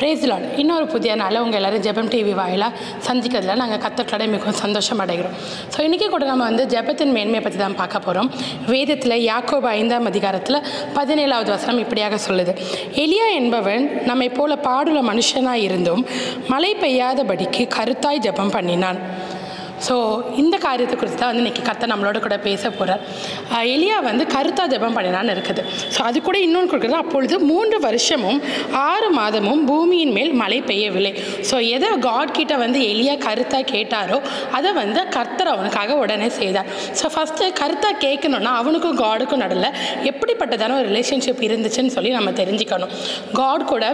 Brace Lord. இன்னொரு புதிய நாளில் உங்கள் எல்லோரும் ஜெபம் டிவி வாயிலாக சந்திக்கிறதுல நாங்கள் கர்த்தரோட மிகவும் சந்தோஷம் அடைகிறோம். ஸோ இன்றைக்கி கூட நம்ம ஜெபத்தின் மேன்மையை பற்றி தான் பார்க்க போகிறோம். வேதத்தில் யாக்கோபு 5ஆம் அதிகாரத்தில் 17வது வசனம் இப்படியாக சொல்லுது, எலியா என்பவன் நம்மை போல பாடுள்ள மனுஷனாக இருந்தும் மழை பெய்யாதபடிக்கு கருத்தாய் ஜெபம் பண்ணினான். ஸோ இந்த காரியத்தை குறித்து தான் இன்றைக்கி கர்த்தர் நம்மளோட கூட பேச போகிறார். எலியா கருத்தா ஜெபம் பண்ணினான்னு இருக்குது. ஸோ அது கூட இன்னொன்று கொடுக்குறது, அப்பொழுது 3 வருஷமும் 6 மாதமும் பூமியின் மேல் மழை பெய்யவில்லை. ஸோ எதை காட் கிட்ட எலியா கருத்தாக கேட்டாரோ அதை கர்த்தர் அவனுக்காக உடனே செய்தார். ஸோ ஃபஸ்ட்டு கருத்தாக கேட்கணுன்னா அவனுக்கும் காடுக்கும் நடுவில் எப்படிப்பட்டதான ஒரு ரிலேஷன்ஷிப் இருந்துச்சுன்னு சொல்லி நம்ம தெரிஞ்சுக்கணும். காட் கூட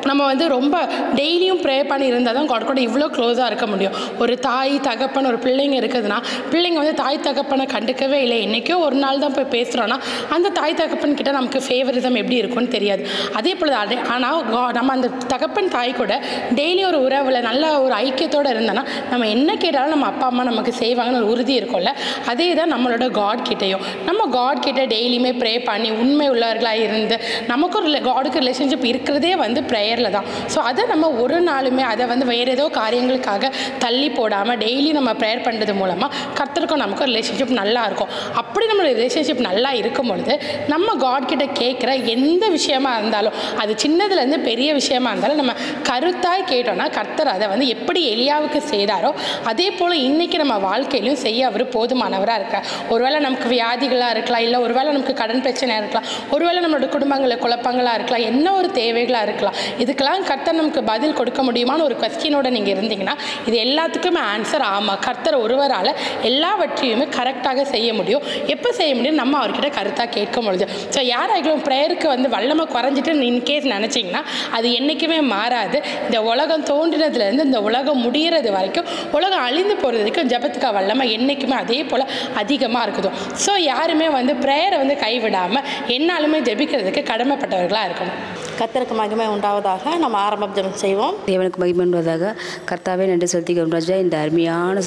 நம்ம ரொம்ப டெய்லியும் ப்ரே பண்ணி இருந்தால் தான் காட் கூட இவ்வளோ க்ளோஸாக இருக்க முடியும். ஒரு தாய் தகப்பன் ஒரு பிள்ளைங்க இருக்குதுன்னா பிள்ளைங்க தாய் தகப்பனை கண்டுக்கவே இல்லை, என்றைக்கோ ஒரு நாள் தான் போய் பேசுகிறோன்னா அந்த தாய் தகப்பன் கிட்ட நமக்கு ஃபேவரிசம் எப்படி இருக்கும்னு தெரியாது. அதே போல் ஆனால் நம்ம அந்த தகப்பன் தாய் கூட டெய்லி ஒரு உறவில் நல்ல ஒரு ஐக்கியத்தோடு இருந்தோன்னா நம்ம என்ன கேட்டாலும் நம்ம அப்பா அம்மா நமக்கு செய்வாங்கன்னு ஒரு உறுதி இருக்கும்ல. அதே தான் நம்மளோட காட் கிட்டையும். நம்ம காட் கிட்ட டெய்லியுமே ப்ரே பண்ணி உண்மை உள்ளவர்களாக இருந்து நமக்கும் காடுக்கு ரிலேஷன்ஷிப் இருக்கிறதே ப்ரேயரில் தான். ஸோ அதை நம்ம ஒரு நாளுமே அதை வேறு ஏதோ காரியங்களுக்காக தள்ளி போடாமல் டெய்லி நம்ம ப்ரேயர் பண்ணுறது மூலமாக கர்த்தருக்கும் நமக்கும் ரிலேஷன்ஷிப் நல்லா இருக்கும். அப்படி நம்மளோட ரிலேஷன்ஷிப் நல்லா இருக்கும் பொழுது நம்ம காட் கிட்ட கேட்குற எந்த விஷயமா இருந்தாலும், அது சின்னதுலேருந்து பெரிய விஷயமா இருந்தாலும் நம்ம கருத்தாய் கேட்டோம்னா கர்த்தர் அதை எப்படி எலியாவுக்கு செய்தாரோ அதே போல் இன்றைக்கி நம்ம வாழ்க்கையிலும் செய்ய அவர் போதுமானவராக இருக்கார். ஒருவேளை நமக்கு வியாதிகளாக இருக்கலாம், இல்லை ஒருவேளை நமக்கு கடன் பிரச்சனையாக இருக்கலாம், ஒருவேளை நம்மளோட குடும்பங்களில் குழப்பங்களாக இருக்கலாம், என்ன ஒரு தேவைகளாக இருக்கலாம், இதுக்கெல்லாம் கர்த்தர் நமக்கு பதில் கொடுக்க முடியுமான்னு ஒரு கொஸ்டினோட நீங்கள் இருந்தீங்கன்னா இது எல்லாத்துக்குமே ஆன்சர் ஆமாம். கர்த்தர் ஒருவரால் எல்லாவற்றையுமே கரெக்டாக செய்ய முடியும். எப்போ செய்ய முடியும்? நம்ம அவர்கிட்ட கருத்தாக கேட்க முடியுது. ஸோ யாராகிலும் ப்ரேயருக்கு வல்லமை குறைஞ்சிட்டு இன்கேஸ் நினச்சிங்கன்னா அது என்றைக்குமே மாறாது. இந்த உலகம் தோன்றினதுலேருந்து இந்த உலகம் முடிகிறது வரைக்கும், உலகம் அழிந்து போகிறது வரைக்கும் ஜெபத்துக்கு வல்லமை என்றைக்குமே அதே போல் அதிகமாக இருக்குது. ஸோ யாருமே ப்ரேயரை கைவிடாமல் என்னாலுமே ஜெபிக்கிறதுக்கு கடமைப்பட்டவர்களாக இருக்கணும். கர்த்தருக்கு மகிமை உண்டாவதாக. நம்ம ஆரம்பம் ஜெபம் செய்வோம். தேவனுக்கு மகிமை உண்டாவதாக. கர்த்தாவே நன்றி செலுத்திக்கிறோம் ராஜா, இந்த அருமையான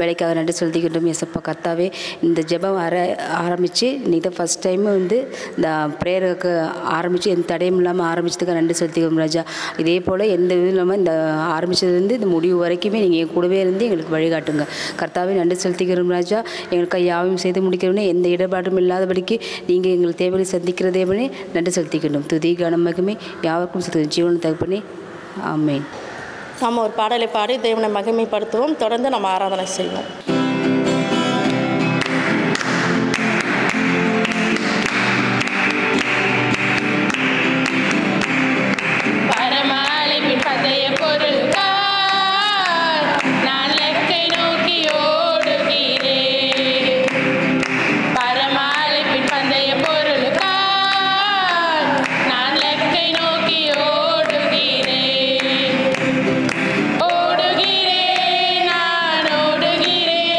வேலைக்காக நன்றி செலுத்திக்கிட்டோம் எசப்பா. கர்த்தாவே இந்த ஜெபம் ஆரம்பித்து இன்றைக்கி தான் ஃபஸ்ட் டைம் இந்த ப்ரேயருக்கு ஆரம்பித்து எந்த தடையும் இல்லாமல் ஆரம்பிச்சதுக்காக நன்றி செலுத்திக்கிறோம் ராஜா. இதே போல் எந்த இதுவும் இல்லாமல் இந்த ஆரம்பித்ததுலேருந்து இந்த முடிவு வரைக்குமே நீங்கள் என் கூடவே இருந்து எங்களுக்கு வழிகாட்டுங்க. கர்த்தாவே நன்றி செலுத்திக்கிறோம் ராஜா. எங்களுக்கு யாவும் செய்து முடிக்கிறோன்னே எந்த இடர்பாடும் இல்லாதபடிக்கு நீங்கள் எங்கள் தேவையை சந்திக்கிறதே பண்ணி நன்றி செலுத்திக்கணும். துதி கனம் மகிமை யாருக்கும் ஜீவன தகப்பனே, ஆமென். நம்ம ஒரு பாடலை பாடி தேவனை மகிமைப்படுத்துவோம். தொடர்ந்து நம்ம ஆராதனை செய்வோம். ஓடுகிறேன், நான் ஓடுகிறேன்.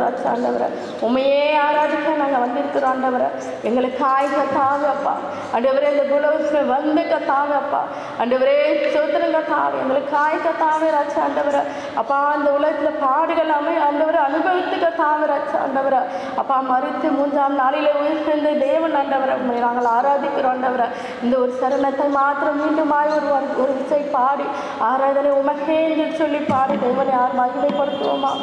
ராஜா ஆண்டவரை. உண்மையே ஆராதிக்க நாங்கள் வந்திருக்கிறோம் ஆண்டவரை. எங்களுக்காய் கத்தாவே அப்பா ஆண்டவரே, இந்த குலோஸில் வந்து கத்தாவே அப்பா ஆண்டவரே, சோத்திரம் கத்தாவே எங்களுக்காய் கத்தாவே ராஜா ஆண்டவரை. அப்பா அந்த உலகத்தில் பாடுகள் ஆண்டவரை அனுபவித்து கத்தாவே ராஜா ஆண்டவரை. அப்பா மறித்து 3ஆம் நாளிலே உயிர்த்தெழுந்த தேவன் ஆண்டவரை உண்மை நாங்கள் ஆராதிக்கிறோம் ஆண்டவரை. இந்த ஒரு சரணத்தை மாத்திரம் மீண்டுமாய் ஒரு விசை பாடி ஆராதனை உமக்கே என்று சொல்லி பாடி தேவனை யார் மகிமைப்படுத்துவோமா?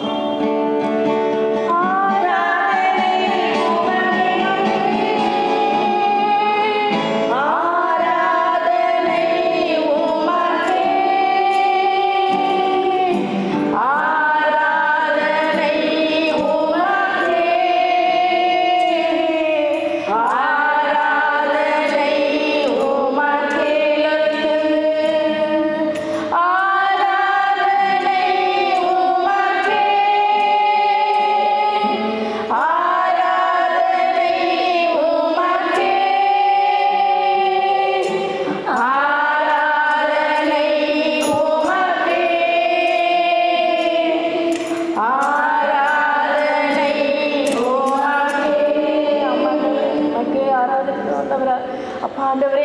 அப்பா ஆண்டவரே,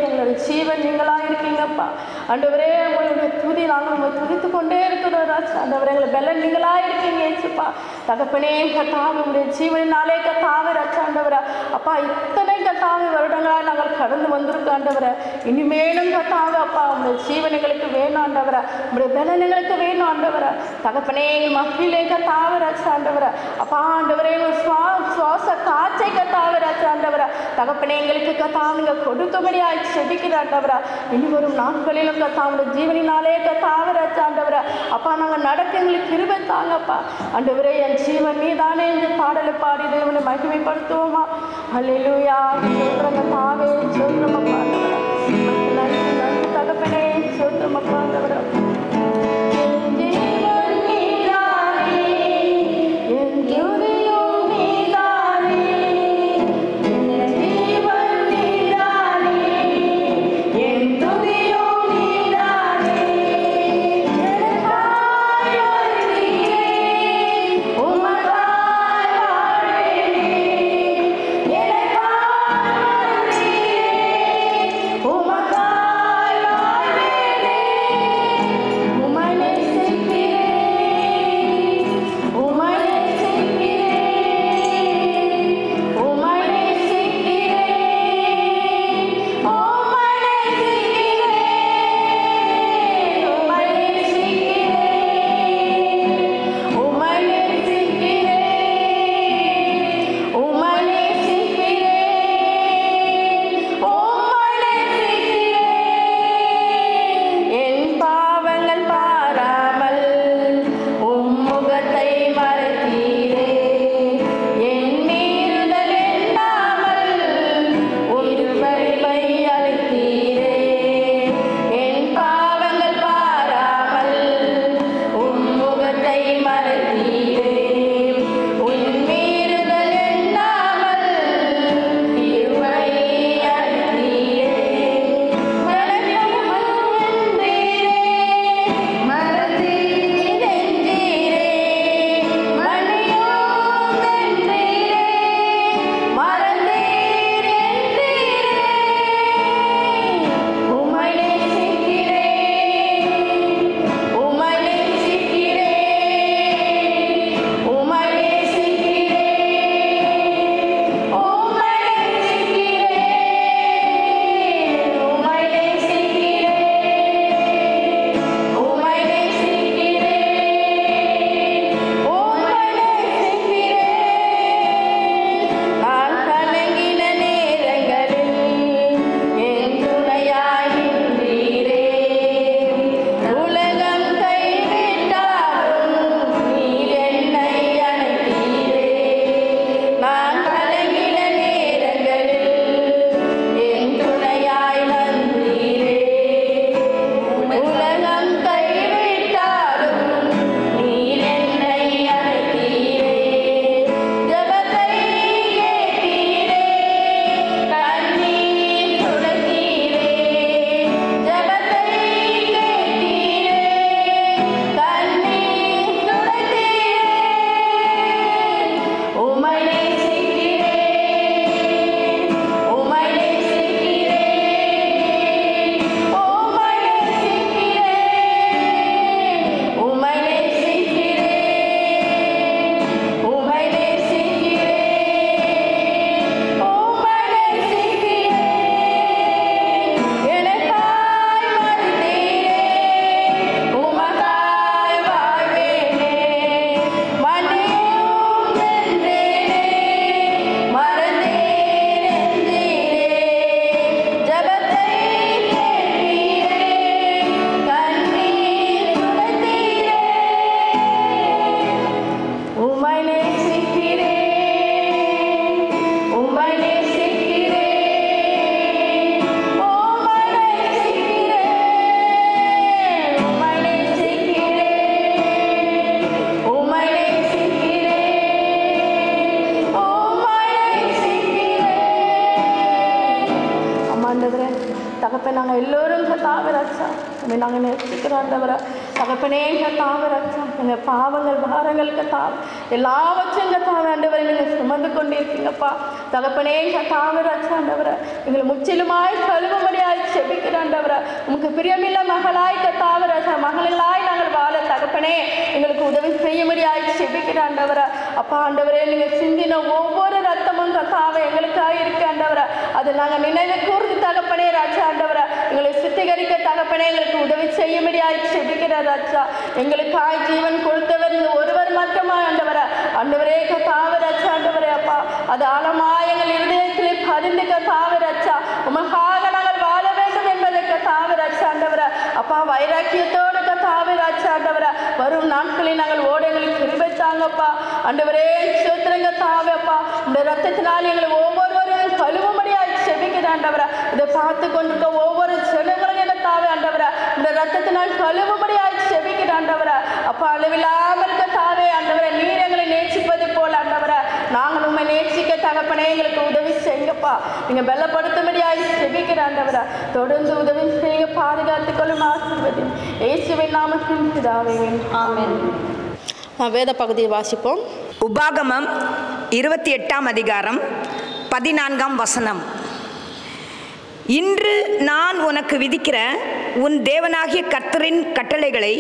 எங்களுடைய ஜீவன் நீங்களாக இருக்கீங்கப்பா ஆண்டவரே. உங்களுடைய துதி நாங்கள் உங்களை துதித்து கொண்டே இருக்கிறோம் ராஜா ஆண்டவரே. எங்களை பெலன் நீங்களாக இருக்கீங்க ஏசுப்பா தகப்பனே. கத்தாவே உங்களுடைய ஜீவனாலே கத்தாவே ராஜா ஆண்டவரே. அப்பா இத்தனை கத்தாவே வருடங்களாக நாங்கள் கடந்து வந்திருக்கோம் ஆண்டவரை. இனிமேலும் கத்தாவே அப்பா உங்களுடைய ஜீவன் எங்களுக்கு வேணும் ஆண்டவரை. உங்களுடைய பெலன் எங்களுக்கு வேணும் ஆண்டவரை. தகப்பனே எங்கள் மகிழே கத்தாவே ராஜா ஆண்டவரை. அப்பா ஆண்டவரே, எங்கள் சுவாச காற்றை கத்தாவே ராஜா ஆண்டவரை. தகப்பனே எங்களுக்கு கத்தாவே நீங்கள் கொடுக்கும்படியாக செபிக்கிற ஆண்டவரை. இனி வரும் நாட்களிலும் கத்தாவுடைய ஜீவனினாலே கத்தாவே ராஜா ஆண்டவரை. அப்பா நாங்கள் நடக்க எங்களுக்கு கிருபை தாங்கப்பா ஆண்டவரே. என் ஜீவன் நீதானே இந்த பாடலை பாடி தேவனை மகிமைப்படுத்துவோமா? அல்லேலூயா. சோத்திரம் கத்தாவே, சோத்திரம் அப்பா ஆண்டவரை. நன்றி நன்றி தகப்பனே, சோத்திரம் அப்பா ஆண்டவரை. ஆண்டவரே தகப்பன் நாங்கள் எல்லோரும் கர்த்தாவே ராஜா நாங்கள் நேசிக்கிறோம் ஆண்டவரே தகப்பனே கர்த்தாவே ராஜா எங்கள் பாவங்கள் பாரங்கள் கர்த்தாவே எல்லாவற்றையும் கர்த்தாவே ஆண்டவரே நீங்கள் சுமந்து கொண்டிருக்கீங்கப்பா தகப்பனே கர்த்தாவே ராஜா ஆண்டவரே எங்களை முற்றிலுமாய் கழுவும்படியாய் செபிக்கிற ஆண்டவரே உமக்கு பிரியமில்ல மகளாய் கர்த்தாவே ராஜா மகளாய் நாங்கள் வாழ தகப்பனே எங்களுக்கு உதவி செய்யும்படியாய் செபிக்கிற ஆண்டவரே அப்பா ஆண்டவரே நீங்கள் சிந்தின ஒவ்வொரு ரத்தமும் கர்த்தாவே எங்களுக்காக இருக்க ஆண்டவரே அது நாங்கள் நினைவு கூர்ந்து தகப்பனே ராஜா ஆண்டவரே எங்களை சுத்திகரிக்க தகப்பனே எங்களுக்கு உதவி செய்யும்படியாய் செபிக்கிற ராஜா எங்களுக்காக ஜீவன் கொடுத்தவர் இந்த ஒருவர் மட்டுமா ஆண்டவரே ஆண்டவரே கர்த்தாவே ராஜா ஆண்டவரே அப்பா அது ஆழமாய் எங்கள் இருதயத்திலே பதிந்து கர்த்தாவே ராஜா உமக்காக நாங்கள் வாழ வேண்டும் என்பதை கர்த்தாவே ராஜா ஆண்டவரே அப்பா வைராக்கியத்தோடு கர்த்தாவே ராஜா ஆண்டவரே வரும் நாட்களில் நாங்கள் ஓட எங்களுக்கு கிருபை தாங்கப்பா ஆண்டவரே ஸ்தோத்திரம் கர்த்தாவே அப்பா இந்த ரத்தத்தினால் எங்களை ஒவ்வொருவரையும் கழுவும்படியாய் செபிக்கிற ஆண்டவரே இதை பார்த்து கொண்டிருக்க ஒவ்வொரு ஜனங்களும் கர்த்தாவே ஆண்டவரே இந்த ரத்தத்தினால் கழுவும்படியாய் செபிக்கிற ஆண்டவரே அப்பா அளவில்லாமல் கர்த்தாவே ஆண்டவரே நீர் எங்களை நேசிப்பது போல ஆண்டவரே நாங்கள் உண்மை நேசிக்க தகப்பனே எங்களுக்கு உதவி செய்யுங்கப்பா நீங்கள் பலப்படுத்தும்படியாய் செபிக்கிற ஆண்டவரே தொடர்ந்து உதவி செய்யுங்க பாதுகாத்துக் கொள்ளும் ஆசீர்வதி இயேசுவின் நாமத்தில் பிதாவே ஆமென். வேத பகுதியை வாசிப்போம். உபாகமம் 28ஆம் அதிகாரம் 14ஆம் வசனம். இன்று நான் உனக்கு விதிக்கிற உன் தேவனாகிய கர்த்தரின் கட்டளைகளை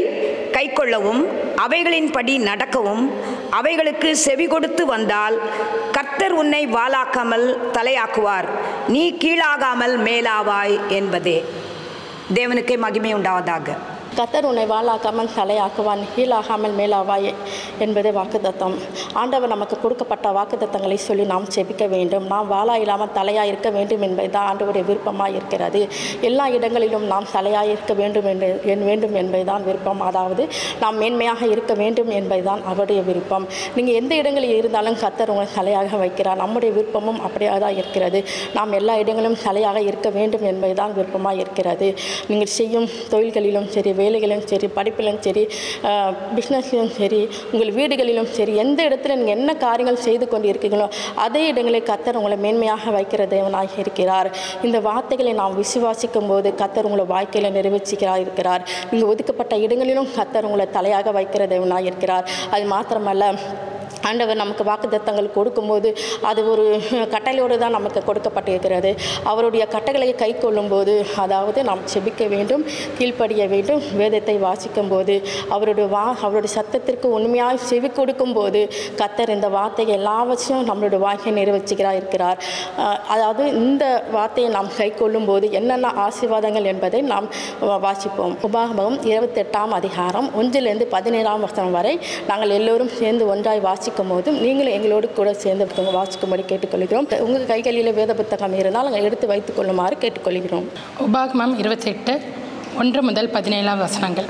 கைக்கொள்ளவும் அவைகளின்படி நடக்கவும் அவைகளுக்கு செவி கொடுத்து வந்தால் கர்த்தர் உன்னை வாலாக்காமல் தலையாக்குவார், நீ கீழாகாமல் மேலாவாய் என்பதே. தேவனுக்கே மகிமை உண்டாவதாக. கர்த்தர் உன்னை வாளாக்காமல் தலையாக்குவான், கீழாகாமல் மேலாவாய் என்பது வாக்குத்தத்தம். ஆண்டவர் நமக்கு கொடுக்கப்பட்ட வாக்குத்தத்தங்களை சொல்லி நாம் செபிக்க வேண்டும். நாம் வாளா இல்லாமல் தலையாக இருக்க வேண்டும் என்பது தான் ஆண்டவருடைய விருப்பமாக இருக்கிறது. எல்லா இடங்களிலும் நாம் தலையாக இருக்க வேண்டும் என்பதுதான் விருப்பம். அதாவது நாம் மேன்மையாக இருக்க வேண்டும் என்பதுதான் அவருடைய விருப்பம். நீங்கள் எந்த இடங்களில் இருந்தாலும் கர்த்தர் உங்களை தலையாக வைக்கிறார். நம்முடைய விருப்பமும் அப்படியாக தான் இருக்கிறது. நாம் எல்லா இடங்களிலும் தலையாக இருக்க வேண்டும் என்பதுதான் விருப்பமாக இருக்கிறது. நீங்கள் செய்யும் தொழில்களிலும் சரி, வேலைகளிலும் சரி, படிப்பிலும் சரி, பிஸ்னஸ்லையும் சரி, உங்கள் வீடுகளிலும் சரி, எந்த இடத்துல நீங்கள் என்ன காரியங்கள் செய்து கொண்டு இருக்கீங்களோ அதே இடங்களில் கர்த்தர் உங்களை மேன்மையாக வைக்கிற தேவனாக இருக்கிறார். இந்த வார்த்தைகளை நாம் விசுவாசிக்கும் போது கர்த்தர் உங்களை வாழ்க்கையில் இருக்கிறார். நீங்கள் ஒதுக்கப்பட்ட இடங்களிலும் கர்த்தர் உங்களை தலையாக வைக்கிற தேவனாக இருக்கிறார். அது மாத்திரமல்ல, ஆண்டவர் நமக்கு வாக்குத்தத்தங்கள் கொடுக்கும்போது அது ஒரு கட்டளையோடு தான் நமக்கு கொடுக்கப்பட்டிருக்கிறது. அவருடைய கட்டளையை கை கொள்ளும்போது, அதாவது நாம் செபிக்க வேண்டும், கீழ்ப்படிய வேண்டும், வேதத்தை வாசிக்கும் போது அவருடைய சத்தத்திற்கு உண்மையாக செவி கொடுக்கும்போது கர்த்தர் இந்த வார்த்தையை எல்லாவற்றையும் நம்மளுடைய வாழ்க்கையை இருக்கிறார். அதாவது இந்த வார்த்தையை நாம் கை கொள்ளும்போது என்னென்ன ஆசீர்வாதங்கள் என்பதை நாம் வாசிப்போம். உபாகமம் 28ஆம் அதிகாரம் 1 to 17ஆம் வசனம் வரை நாங்கள் எல்லோரும் சேர்ந்து ஒன்றாய் வாசிக்கும் போதும் நீங்களும் எங்களோடு கூட சேர்ந்து வாசிக்கும்படி கேட்டுக்கொள்கிறோம். உங்கள் கைகளில் வேத புத்தகம் இருந்தால் நாங்கள் எடுத்து வைத்துக் கொள்ளுமாறு கேட்டுக்கொள்கிறோம். உபாகமம் 28 1 முதல் 17ஆம் வசனங்கள்.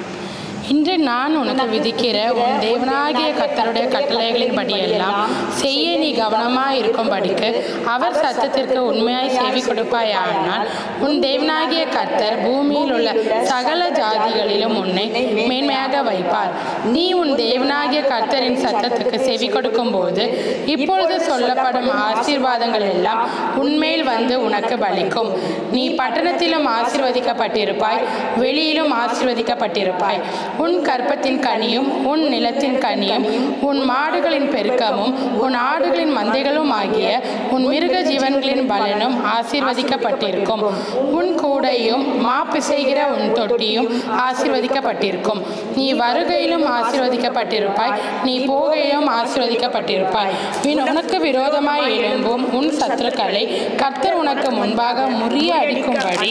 இன்று நான் உனக்கு விதிக்கிற உன் தேவனாகிய கர்த்தருடைய கட்டளைகளின் படியெல்லாம் செய்ய நீ கவனமாக இருக்கும்படிக்கு அவர் சத்தத்திற்கு உண்மையாய் செவி கொடுப்பாயானால் உன் தேவனாகிய கர்த்தர் பூமியில் உள்ள சகல ஜாதிகளிலும் உன்னை மேன்மையாக வைப்பார். நீ உன் தேவனாகிய கர்த்தரின் சத்தத்துக்கு செவி கொடுக்கும் போது இப்பொழுது சொல்லப்படும் ஆசீர்வாதங்கள் எல்லாம் உன்மேல் வந்து உனக்கு பலிக்கும். நீ பட்டணத்திலும் ஆசீர்வதிக்கப்பட்டிருப்பாய், வெளியிலும் ஆசீர்வதிக்கப்பட்டிருப்பாய். உன் கற்பத்தின் கனியும் உன் நிலத்தின் கனியும் உன் மாடுகளின் பெருக்கமும் உன் ஆடுகளின் மந்தைகளும் ஆகிய உன் மிருக ஜீவன்களின் பலனும் ஆசீர்வதிக்கப்பட்டிருக்கும். உன் கூடையும் மாப்பிசைகிற உன் தொட்டியும் ஆசீர்வதிக்கப்பட்டிருக்கும். நீ வருகையிலும் ஆசீர்வதிக்கப்பட்டிருப்பாய், நீ போகையிலும் ஆசீர்வதிக்கப்பட்டிருப்பாய். உனக்கு விரோதமாய் எழும்பும் உன் சத்துருக்களை கர்த்தர் உனக்கு முன்பாக முறிய அடிக்கும்படி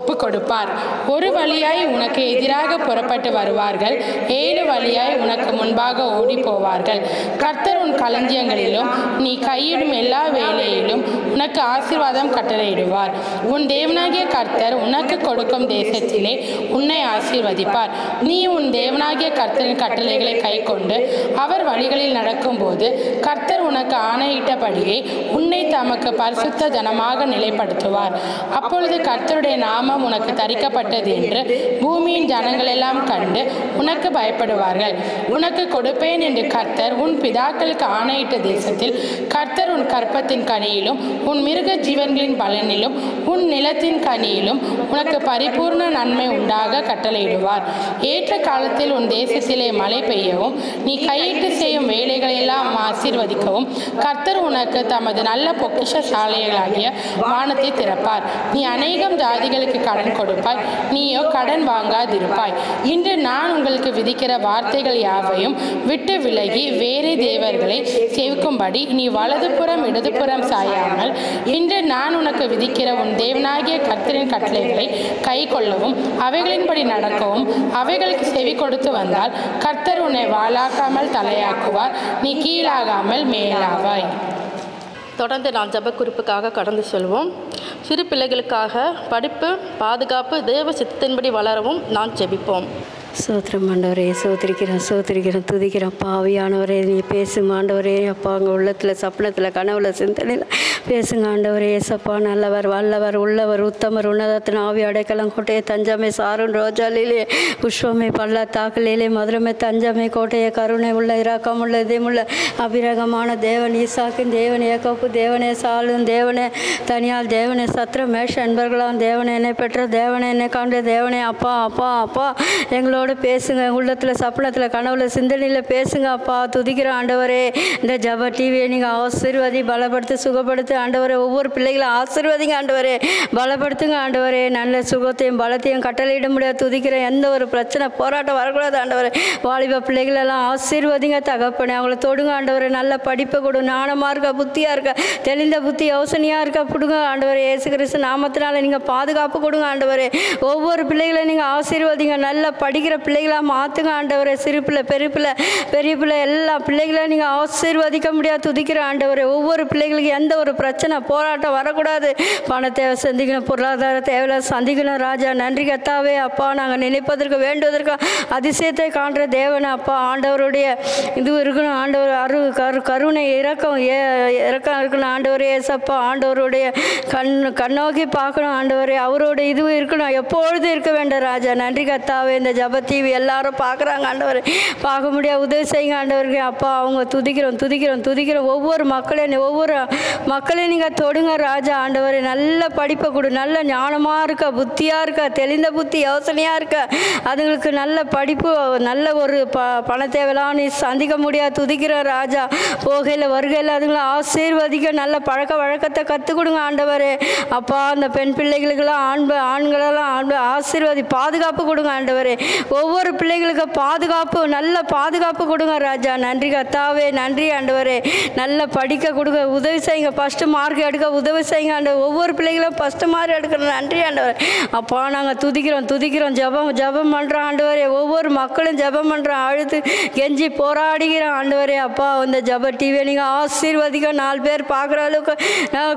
ஒப்பு கொடுப்பார். ஒரு வழியாய் உனக்கு எதிராக புறப்பட்டு வருவார்கள், 7 வழியாய் உனக்கு முன்பாக ஓடி போவார்கள். கர்த்தர் உன் களஞ்சியங்களிலும் நீ கையிடும் எல்லா வேலையிலும் உனக்கு ஆசீர்வாதம் கட்டளையிடுவார். உன் தேவனாகிய கர்த்தர் உனக்கு கொடுக்கும் தேசத்திலே உன்னை ஆசீர்வதிப்பார். நீ உன் தேவனாகிய கர்த்தரின் கட்டளைகளை கை கொண்டு அவர் வழிகளில் நடக்கும்போது கர்த்தர் உனக்கு ஆணையிட்டபடியே உன்னை தமக்கு பரிசுத்த ஜனமாக நிலைப்படுத்துவார். அப்பொழுது கர்த்தருடைய நாமம் உனக்கு தரிக்கப்பட்டது என்று பூமியின் ஜனங்களை எல்லாம் கண்டு உனக்கு பயப்படுவார்கள். உனக்கு கொடுப்பேன் என்று கர்த்தர் உன் பிதாக்களுக்கு ஆணையிட்ட தேசத்தில் கர்த்தர் உன் கற்பத்தின் கனியிலும் உன் மிருக ஜீவன்களின் பலனிலும் உன் நிலத்தின் கனியிலும் உனக்கு பரிபூர்ண நன்மை உண்டாக கட்டளையிடுவார். ஏற்ற காலத்தில் உன் தேசத்திலே மழை பெய்யவும் நீ கையிட்டு செய்யும் வேலைகளெல்லாம் ஆசீர்வதிக்கவும் கர்த்தர் உனக்கு தமது நல்ல பொக்கிஷ சாலைகளாகிய வானத்தை திறப்பார். நீ அநேகம் ஜாதிகளுக்கு கடன் கொடுப்பாய், நீயோ கடன் வாங்காதிருப்பாய். இன்று நான் உங்களுக்கு விதிக்கிற வார்த்தைகள் யாவையும் விட்டு விலகி வேறே தேவர்களை சேவிக்கும்படி நீ வலதுபுறம் இடதுபுறம் சாயாமல் இன்று நான் உனக்கு விதிக்கிற உன் தேவனாகிய கர்த்தரின் கட்டளைகளை கை கொள்ளவும் அவைகளின்படி நடக்கவும் அவைகளுக்கு செவி கொடுத்து வந்தால் கர்த்தர் உன்னை வாளாக்காமல் தலையாக்குவார், நீ கீழாகாமல் மேலாவாய். தொடர்ந்து நான் ஜெப குறிப்புக்காக கடந்து செல்வோம். சிறு பிள்ளைகளுக்காக படிப்பு, பாதுகாப்பு, தேவ சித்தத்தின்படி வளரவும் நான் ஜெபிப்போம். சோத்திரம் ஆண்டவரே, சோத்திரிக்கிறேன் துதிக்கிறேன். பாவியானவரே, நீ பேசுங்க ஆண்டவரே. அப்பா அங்கே உள்ளத்தில் சப்பனத்தில் கனவுல சிந்தனையில் பேசுங்க ஆண்டவரே. ஏசப்பா நல்லவர், வல்லவர், உள்ளவர், உத்தமர், உன்னதத்தின் ஆவி அடைக்கலம் கோட்டையை தஞ்சமே, சாரும் ரோஜாலிலே புஷ்பமே, பள்ளத்தாக்கிலே மதுரமே, தஞ்சமே, கோட்டையை கருணை உள்ள இரக்கமுள்ள இதயமுள்ள அபிரகமான தேவன், ஈசாக்கின் தேவன், ஏகோப்பு தேவனே, சாலும் தேவனே, தனியால் தேவனே, சத்ர மேஷ என்பர்களாம் தேவனே, என்னை பெற்ற தேவனே, என்னை காண்ற தேவனே. அப்பா அப்பா அப்பா எங்களோட பேசுங்க. உள்ளத்தில் சப்பனத்தில் கனவுல சிந்தனையில் பேசுங்க அப்பா. துதிக்கிற ஆண்டவரே, இந்த ஜப டிவியை நீங்கள் ஆசீர்வதி, பலப்படுத்தி, சுகப்படுத்து ஆண்டவரே. ஒவ்வொரு பிள்ளைகளும் ஆசீர்வதிங்க ஆண்டவரே, பலப்படுத்துங்க ஆண்டவரே. நல்ல சுகத்தையும் பலத்தையும் கட்டளையிட முடியாது. துதிக்கிற எந்த ஒரு பிரச்சனை போராட்டம் வரக்கூடாது ஆண்டவரே. வாலிப பிள்ளைகளெல்லாம் ஆசீர்வதிங்க தகப்பனே. அவங்கள தொடுங்க ஆண்டவரே. நல்ல படிப்பை கொடு, ஞானமாக இருக்க, புத்தியாக இருக்க, தெளிந்த புத்தி, யோசனையாக இருக்க கொடுங்க ஆண்டவரே. இயேசு கிறிஸ்து நாமத்தினால நீங்கள் பாதுகாப்பு கொடுங்க ஆண்டவரே. ஒவ்வொரு பிள்ளைகளை நீங்கள் ஆசீர்வதிங்க. நல்ல படிக்கிற பிள்ளைகளாக மாற்றுங்க ஆண்டவரே. சிறு பிள்ளை, பெரிய பிள்ளை எல்லா பிள்ளைகளையும் நீங்கள் ஆசீர்வதிக்க முடியாது. துதிக்கிற ஆண்டவரே. ஒவ்வொரு பிள்ளைகளுக்கு எந்த ஒரு பிரச்சனை போராட்டம் வரக்கூடாது. பண தேவை சந்திக்கணும், பொருளாதார தேவையில்லை சந்திக்கணும் ராஜா. நன்றி கர்த்தாவே. அப்பா நாங்கள் நினைப்பதற்கு வேண்டுவதற்கு அதிசயத்தை காண்ற தேவனை அப்பா. ஆண்டவருடைய இது இருக்கணும் ஆண்டவர், கருணை இறக்கம் இருக்கணும் ஆண்டவரே. ஏசப்பா ஆண்டவருடைய கண்ணோக்கி பார்க்கணும் ஆண்டவரே. அவரோட இது இருக்கணும், எப்பொழுதும் இருக்க வேண்டும் ராஜா. நன்றி கர்த்தாவே. இந்த ஜப டிவி எல்லாரும் பார்க்குறாங்க ஆண்டவர், பார்க்க முடியாது, உதவி செய்யுங்க ஆண்டவருக்கு அப்பா. அவங்க துதிக்கிறோம் ஒவ்வொரு மக்களையும் நீங்கள் தொடுங்க ராஜா. ஆண்டவர் நல்ல படிப்பை கொடு, நல்ல ஞானமாக இருக்க, புத்தியாக இருக்க, தெளிந்த புத்தி, யோசனையாக இருக்க, அதுங்களுக்கு நல்ல படிப்பு, நல்ல ஒரு பண தேவையெல்லாம் நீ சந்திக்க முடியாது. துதிக்கிற ராஜா. போகையில் வருகையில் அதுங்களை ஆசீர்வதிக்க நல்ல பழக்க வழக்கத்தை கற்றுக் கொடுங்க ஆண்டவரே. அப்பா அந்த பெண் பிள்ளைகளுக்கெல்லாம் ஆண்களெல்லாம் ஆசீர்வதி, பாதுகாப்பு கொடுங்க ஆண்டவரே. ஒவ்வொரு பிள்ளைகளுக்கு பாதுகாப்பு, நல்ல பாதுகாப்பு கொடுங்க ராஜா. நன்றி கர்த்தாவே. நன்றி ஆண்டவரே. நல்ல படிக்க கொடுங்க, உதவி செய்யுங்க. ஃபஸ்ட்டு மார்க் எடுக்க உதவி செய்யுங்க ஆண்டவர். ஒவ்வொரு பிள்ளைகளும் ஃபஸ்ட்டு மார்க் எடுக்கணும். நன்றி ஆண்டவர். அப்பா நாங்கள் துதிக்கிறோம் ஜபம் பண்ணுறோம் ஆண்டவரே. ஒவ்வொரு மக்களும் ஜபம் பண்ணுறோம், அழுது கெஞ்சி போராடுகிறோம் ஆண்டவரே. அப்பா இந்த ஜப டிவியை நீங்கள் ஆசீர்வதிக்க, 4 பேர் பார்க்குற அளவுக்கு,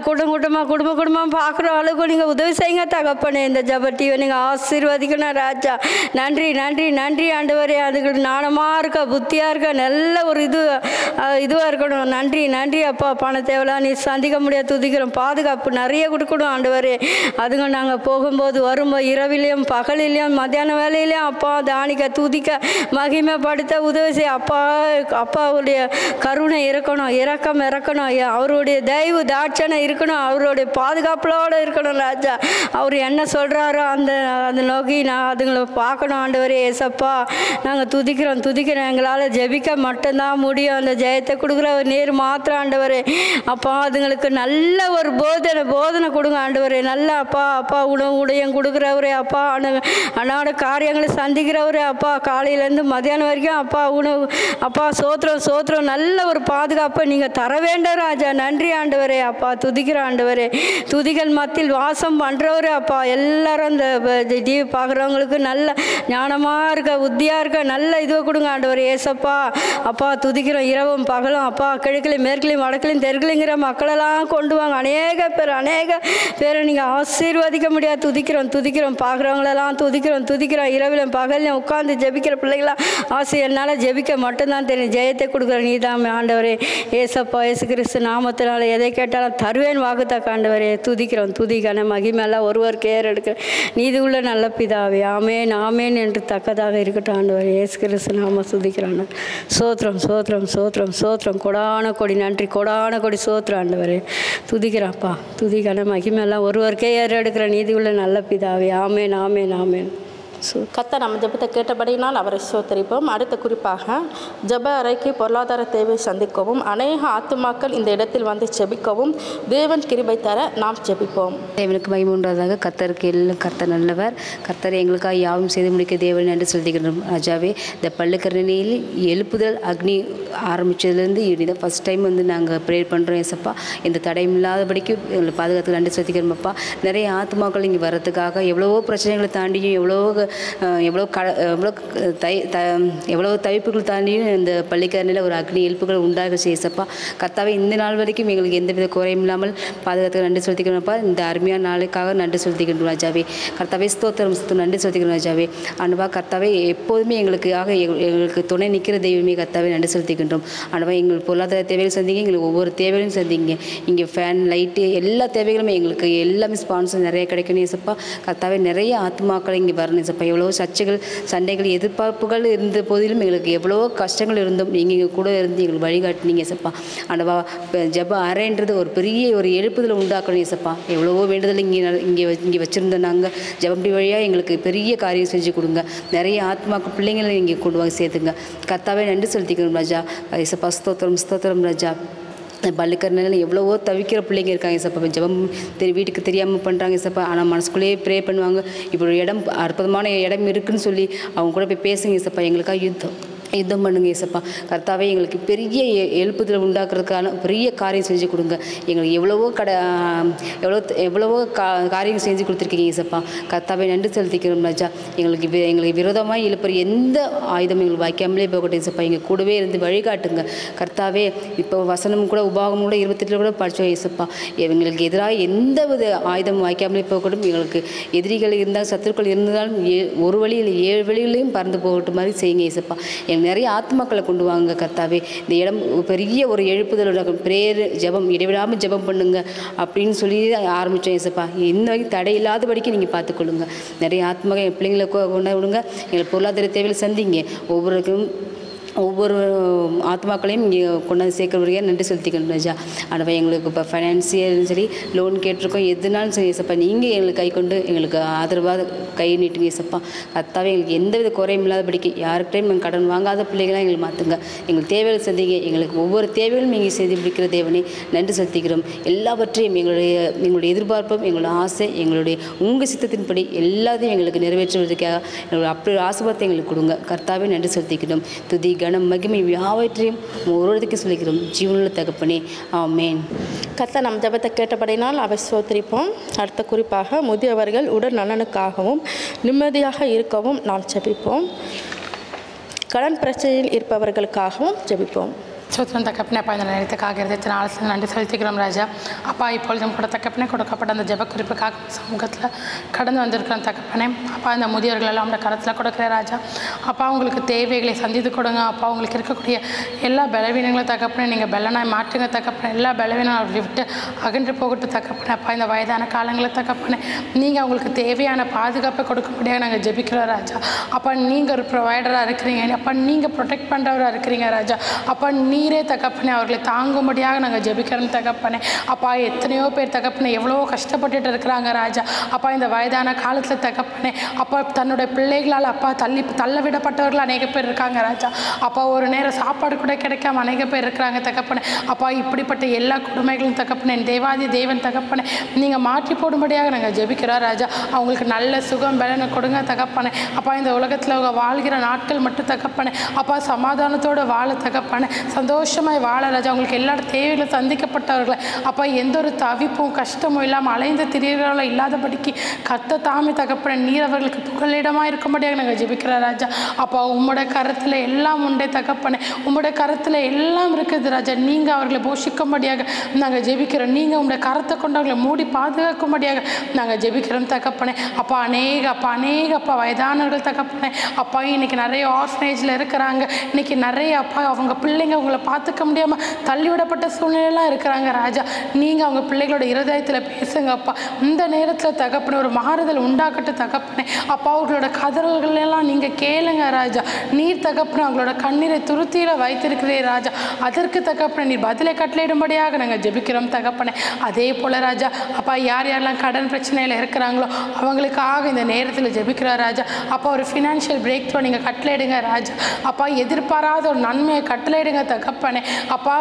குடும்பமாக பார்க்குற அளவுக்கு நீங்கள் உதவி செய்யுங்க தகப்பனே. இந்த ஜப டிவியை நீங்கள் ஆசீர்வதிக்கணும் ராஜா. நன்றி ஆண்டவரே. அதுக்கு ஞானமாக இருக்க, புத்தியாக இருக்க, நல்ல ஒரு இதுவாக இருக்கணும். நன்றி அப்பா. பண தேவைலாம் நீ சந்திக்க முடியாது. துதிக்கிறோம். பாதுகாப்பு நிறைய கொடுக்கணும் ஆண்டவரே. அதுங்க நாங்கள் போகும்போது வரும்போது இரவிலையும் பகலிலையும் மத்தியான வேலையிலையும் அப்பா தானிக்க, துதிக்க, மகிமைப்படுத்த உதவி செய்ய அப்பா. அப்பாவுடைய கருணை இருக்கணும், இரக்கம் இறக்கணும், அவருடைய தயவு தாட்சணை இருக்கணும், அவருடைய பாதுகாப்போடு இருக்கணும் ராஜா. அவர் என்ன சொல்கிறாரோ அந்த நோக்கி நான் அதுங்களை பார்க்கணும் ஆண்டவரே. ஏசப்பா நாங்கள் துதிக்கிறோம். எங்களால் ஜெபிக்க மட்டும்தான் முடியும். அந்த ஜெயத்தை கொடுக்குற நீர் மாத்திரம் ஆண்டவரே. அப்பா அதுங்களுக்கு நல்ல ஒரு போதனை கொடுங்க ஆண்டவரே. நல்ல அப்பா உடையம் கொடுக்குறவரே. அப்பா அன்னாட காரியங்களை சந்திக்கிறவரே. அப்பா காலையிலேருந்து மதியானம் வரைக்கும் அப்பா உணவு, அப்பா சோத்திரம் நல்ல ஒரு பாதுகாப்பை நீங்கள் தர வேண்டும் ராஜா. நன்றி ஆண்டவரே. அப்பா துதிக்கிற ஆண்டவரே. துதிகள் மத்தியில் வாசம் பண்ணுறவரே. அப்பா எல்லாரும் அந்த டிவி பார்க்குறவங்களுக்கு நல்ல ஞானமாக இருக்க, புத்தியாக இருக்க, நல்ல இதுவை கொடுங்க ஆண்டவர். ஏசப்பா அப்பா துதிக்கிறோம். இரவும் பகலும் அப்பா கிழக்கிலையும் மேற்கிலையும் வடக்கிலையும் தெற்கிலைங்கிற மக்களெல்லாம் கொண்டு வாங்க. அநேக பேரை நீங்கள் ஆசீர்வதிக்க முடியாது. துதிக்கிறோம். பார்க்குறவங்களெல்லாம் துதிக்கிறோம். இரவிலும் பகலையும் உட்காந்து ஜெபிக்கிற பிள்ளைகளாம் என்னால் ஜெபிக்க மட்டும்தான் தெரியும். ஜெயத்தை கொடுக்குற நீ தான் ஆண்டவரே. ஏசப்பா இயேசு கிறிஸ்து நாமத்தினால எதை கேட்டாலும் தருவேன் வாக்குத்தக்க ஆண்டவரே. துதிக்கிறோம். துதிக்கான மகிமெல்லாம் ஒருவர் கேர் எடுக்கிற நீதி உள்ள நல்ல பிதாவே. ஆமேன் என்று தக்கதாக இருக்கட்டும் ஆண்டவர். இயேசு கிறிஸ்து நாம துதிக்கிறோம். சோத்திரம் சோத்திரம் சோத்திரம் சோத்திரம். கொடான கொடி நன்றி, கொடான கொடி சோத்திரம் ஆண்டவரே. துதிக்கிறாப்பா, துதிக்கான மகிமெல்லாம் ஒருவருக்கே ஏறெடுக்கிற நீதி உள்ள நல்ல பிதாவே. ஆமேன் ஆமேன் ஆமேன். கர்த்தர் நம்ம ஜெபத்தை கேட்டபடினால் அவரை ஸ்தோத்திரிப்போம். அடுத்த குறிப்பாக ஜெப அறைக்கு பொருளாதார தேவை சந்திக்கவும் அநேக ஆத்துமாக்கள் இந்த இடத்தில் வந்து ஜெபிக்கவும் தேவன் கிருபை தர நாம் ஜெபிப்போம். தேவனுக்கு மகிமை உண்டாவதாக. கர்த்தருக்கு எல்லாம் கர்த்தர் நல்லவர். கர்த்தர் எங்களுக்காக யாவும் செய்து முடிக்க தேவன் என்று சொல்லிக்கிறோம் ராஜாவே. இந்த பள்ளிக்கரணையில் எழுப்புதல் அக்னி ஆரம்பித்ததுலேருந்து இதுதான் ஃபஸ்ட் டைம் வந்து நாங்கள் ப்ரேயர் பண்ணுறோம் ஏசப்பா. இந்த தடையும் இல்லாதபடிக்கு எங்களை பாதுகாத்து நன்றி சொல்லிக்கிறோம்ப்பா. நிறைய ஆத்துமாக்கள் இங்கே வர்றதுக்காக எவ்வளவோ பிரச்சனைகளை தாண்டியும் எவ்வளோ தவிப்புகள் தாண்டியும் இந்த பள்ளிக்கரணையில் ஒரு அக்னி எழுப்புகள் உண்டாக செய்யப்பா. கர்த்தாவே இந்த நாள் வரைக்கும் எங்களுக்கு எந்தவித குறையும் இல்லாமல் பாதுகாத்து நன்றி செலுத்திக்கிறோம்ப்பா. இந்த அருமையான நாளுக்காக நன்றி செலுத்திக்கின்றோம் ராஜாவே. கர்த்தாவே ஸ்தோத்திரம் நன்றி செலுத்திக்கிறோம் ராஜாவே. ஆண்டவா கர்த்தாவே எப்போதுமே எங்களுக்கு துணை நிற்கிற தெய்வமே கர்த்தாவே நன்றி செலுத்திக்கின்றோம். ஆண்டவா எங்கள் பொருளாதார தேவைகளும் சந்திங்க, எங்களுக்கு ஒவ்வொரு தேவைகளையும் சந்திங்க. இங்கே ஃபேன் லைட்டு எல்லா தேவைகளுமே எங்களுக்கு எல்லாமே ஸ்பான்சர் நிறைய கிடைக்கணும் ஏசப்பா. கர்த்தாவே நிறைய ஆத்மாக்களை இங்கே வரணும் ஏசப்பா. எவ்வளவோ சர்ச்சைகள் சண்டைகள் எதிர்பார்ப்புகள் இருந்த போதிலும் எங்களுக்கு எவ்வளவோ கஷ்டங்கள் இருந்தும் நீங்கள் இங்கே கூட இருந்து எங்களுக்கு வழிகாட்டினீங்க ஏசப்பா. ஆண்டவா ஜெப அறைன்றது ஒரு பெரிய ஒரு எழுப்புதலை உண்டாக்கணும் ஏசப்பா. எவ்வளவோ வேண்டுதல் இங்கே வச்சுருந்தோம். நாங்கள் ஜெபம் வழியாக எங்களுக்கு பெரிய காரியம் செஞ்சு கொடுங்க. நிறைய ஆத்மாக்கள் பிள்ளைங்களை இங்கே கொண்டு வாங்க சேர்த்துங்க. கர்த்தாவே நன்றி செலுத்திக்கணும் ராஜா. ஏசப்பா ஸ்தோத்திரம் ஸ்தோத்திரம் ராஜா. பள்ளிக்கரணையில் எவ்வளவோ தவிக்கிற பிள்ளைங்க இருக்காங்க ஏசப்பா. ஜெபம் வீட்டுக்கு தெரியாமல் பண்ணுறாங்க ஏசப்பா. ஆனால் மனசுக்குள்ளேயே ப்ரே பண்ணுவாங்க. இப்போ ஒரு இடம் அற்புதமான இடம் இருக்குதுன்னு சொல்லி அவங்க கூட போய் பேசுங்க ஏசப்பா. எங்களுக்காக யுத்தம் பண்ணுங்க ஏசப்பா. கர்த்தாவே எங்களுக்கு பெரிய எழுப்புதல் உண்டாக்குறதுக்கான பெரிய காரியம் செஞ்சு கொடுங்க. எங்களுக்கு எவ்வளவோ காரியம் செஞ்சு கொடுத்துருக்கீங்க ஏசப்பா. கர்த்தாவே நன்றி செலுத்திக்கிறோம் ராஜா. எங்களுக்கு விரோதமாக எழுப்புற எந்த ஆயுதம் எங்களுக்கு வாய்க்காமலே போகட்டும் ஏசப்பா. எங்கள் கூடவே இருந்து வழிகாட்டுங்க கர்த்தாவே. இப்போ வசனம் கூட உபாகம் கூட 28 கூட படித்தோம் ஏசப்பா. எங்களுக்கு எதிராக எந்த வித ஆயுதம் வாய்க்காமலே போகட்டும். எங்களுக்கு எதிரிகள் இருந்தால் சத்துருக்கள் இருந்தாலும் ஒரு வழியில் 7 வழிகளையும் பறந்து போகட்டும் மாதிரி செய்யுங்க ஏசப்பா. நிறைய ஆத்மாக்களை கொண்டு வாங்க கர்த்தாவே. இந்த இடம் பெரிய ஒரு எழுப்புதல் பிரேயர் ஜெபம் இடைவிடாமல் ஜெபம் பண்ணுங்க அப்படின்னு சொல்லி ஆரம்பித்தோம் ஏசப்பா. இன்ன வரைக்கும் தடையில்லாதபடிக்கு நீங்கள் பார்த்துக்கொள்ளுங்க. நிறைய ஆத்மாக்கள் என் பிள்ளைங்களை கொண்டு விடுங்க. எங்களை பொருளாதார தேவையில் சந்திங்க. ஒவ்வொரு ஆத்மாக்களையும் இங்கே கொண்டாந்து சேர்க்கிறவரையா நன்றி செலுத்திக்கணும் ராஜா. ஆனால் எங்களுக்கு இப்போ ஃபைனான்சியலும் சரி லோன் கேட்டிருக்கோம் எதுனாலும் சரி ஏசப்பா. நீங்கள் எங்களுக்கு கை கொண்டு எங்களுக்கு ஆதரவாக கை நீட்டுங்க ஏசப்பா. கர்த்தாவே எங்களுக்கு எந்தவித குறையும் இல்லாதபடிக்கு யாருக்கிட்டையும் நாங்கள் கடன் வாங்காத பிள்ளைகளாக எங்களுக்கு மாற்றுங்க. எங்களுக்கு தேவைகளை சந்திங்க. எங்களுக்கு ஒவ்வொரு தேவைகளும் நீங்கள் செய்து முடிக்கிற தேவனே நன்றி செலுத்திக்கிறோம். எல்லாவற்றையும் எங்களுடைய எதிர்பார்ப்பும் எங்களோட ஆசை எங்களுடைய உங்கள் சித்தத்தின்படி எல்லாத்தையும் எங்களுக்கு நிறைவேற்றுவதற்காக எங்களோட அப்படி ஆசீர்வாதத்தை எங்களுக்கு கொடுங்க. கர்த்தாவே நன்றி செலுத்திக்கிறோம். துதி கனம் மகிமை யாவற்றையும் ஒருவருக்கு சொல்லிக்கிறோம் ஜீவனுள்ள தகப்பனே. ஆமேன். கர்த்தர் நம் ஜெபத்தை கேட்டபடினால் அவை ஸ்தோத்திரிப்போம். அடுத்த குறிப்பாக முதியவர்கள் உடல் நலனுக்காகவும் நிம்மதியாக இருக்கவும் நாம் ஜெபிப்போம். கடன் பிரச்சனையில் இருப்பவர்களுக்காகவும் ஜெபிப்போம். சோத்திரம் தகப்பனே. அப்பா இந்த நேரத்துக்காக இருந்ததுனால நன்றி செலுத்திக்கிறோம் ராஜா. அப்பா இப்பொழுதும் கூட தகப்பனே கொடுக்கப்பட்ட அந்த ஜெப குறிப்புக்காக சமூகத்தில் கடந்து வந்திருக்கிறோம் தகப்பனே. அப்பா இந்த முதியோர்கள் எல்லாம் அந்த கரத்தில் கொடுக்குற ராஜா. அப்பா உங்களுக்கு தேவைகளை சந்தித்து கொடுங்க. அப்பா உங்களுக்கு இருக்கக்கூடிய எல்லா பலவீனங்களும் தகப்பனே நீங்கள் பெல்லனாய் மாற்றுங்க தகப்பனே. எல்லா பலவீனம் அவர்களை விட்டு அகன்று போகட்டும் தகப்பனே. அப்பா இந்த வயதான காலங்களில் தகப்பனே நீங்கள் அவங்களுக்கு தேவையான பாதுகாப்பை கொடுக்க முடியாது நாங்கள் ஜெபிக்கிறோம் ராஜா. அப்பா நீங்கள் ஒரு ப்ரொவைடராக இருக்கிறீங்க. அப்பா நீங்கள் ப்ரொடெக்ட் பண்ணுறவராக இருக்கிறீங்க ராஜா. அப்பா நீரே தகப்பனே அவர்களை தாங்கும்படியாக நாங்கள் ஜெபிக்கிறோம் தகப்பனே. அப்பா எத்தனையோ பேர் தகப்பனே எவ்வளோ கஷ்டப்பட்டுட்டு இருக்கிறாங்க ராஜா. அப்பா இந்த வயதான காலத்தில் தகப்பனே அப்பா தன்னுடைய பிள்ளைகளால் அப்பா தள்ள விடப்பட்டவர்கள் அநேக பேர் இருக்காங்க ராஜா. அப்பா ஒரு நேரம் சாப்பாடு கூட கிடைக்காம அநேக பேர் இருக்கிறாங்க தகப்பனே. அப்பா இப்படிப்பட்ட எல்லா கொடுமைகளும் தகப்பனே தேவாதி தேவன் தகப்பனே நீங்கள் மாற்றி போடும்படியாக நாங்கள் ஜெபிக்கிறோம் ராஜா. அவங்களுக்கு நல்ல சுகம் பலனை கொடுங்க தகப்பனே. அப்பா இந்த உலகத்தில் அவங்க வாழ்கிற நாட்கள் மட்டும் தகப்பனே அப்பா சமாதானத்தோடு வாழ தகப்பனே சந்தோஷமாய் வாழ ராஜா. அவங்களுக்கு எல்லா தேவைகளும் சந்திக்கப்பட்டவர்களை அப்பா எந்த ஒரு தவிப்பும் கஷ்டமும் இல்லாமல் அலைந்த திரியர்களோ இல்லாதபடிக்கு கர்த்தர் தாமே தகப்பனே நீர் அவர்களுக்கு புகலிடமாக இருக்கும்படியாக நாங்கள் ஜெபிக்கிறோம் ராஜா. அப்பா உம்மோட கரத்தில் எல்லாம் உண்டே தகப்பனே. உம்மோட கரத்தில் எல்லாம் இருக்குது ராஜா. நீங்கள் அவர்களை போஷிக்கும்படியாக நாங்கள் ஜெபிக்கிறோம். நீங்கள் உங்களுடைய கரத்தை கொண்டு அவர்களை மூடி பாதுகாக்கும்படியாக நாங்கள் ஜெபிக்கிறோம் தகப்பனே. அப்பா அநேக வயதானவர்கள் தகப்பனே அப்பா இன்னைக்கு நிறைய ஆர்ஃபனேஜில் இருக்கிறாங்க. இன்னைக்கு நிறைய அப்பா அவங்க பிள்ளைங்க உங்களை அவங்கள பார்த்துக்க முடியாமல் தள்ளிவிடப்பட்ட சூழ்நிலையெல்லாம் இருக்கிறாங்க ராஜா. நீங்கள் அவங்க பிள்ளைகளோட இருதயத்தில் பேசுங்கப்பா. இந்த நேரத்தில் தகப்பனே ஒரு மாறுதல் உண்டாக்கட்டு தகப்பனே. அப்பா அவர்களோட கதறல்கள் எல்லாம் நீங்கள் கேளுங்க ராஜா. நீர் தகப்பனே அவங்களோட கண்ணீரை துருத்தியில் வைத்திருக்கிறே ராஜா. அதற்கு தகப்பனே நீர் பதிலை கட்டளையிடும்படியாக நாங்கள் ஜெபிக்கிறோம் தகப்பனே. அதே போல் ராஜா அப்பா யார் யாரெல்லாம் கடன் பிரச்சனையில் இருக்கிறாங்களோ அவங்களுக்காக இந்த நேரத்தில் ஜெபிக்கிறோம் ராஜா. அப்பா ஒரு ஃபினான்ஷியல் பிரேக் த்ரூ நீங்கள் கட்டளையிடுங்க ராஜா. அப்பா எதிர்பாராத ஒரு நன்மையை கட்டளையிடுங்க தகப்பனே. அப்பா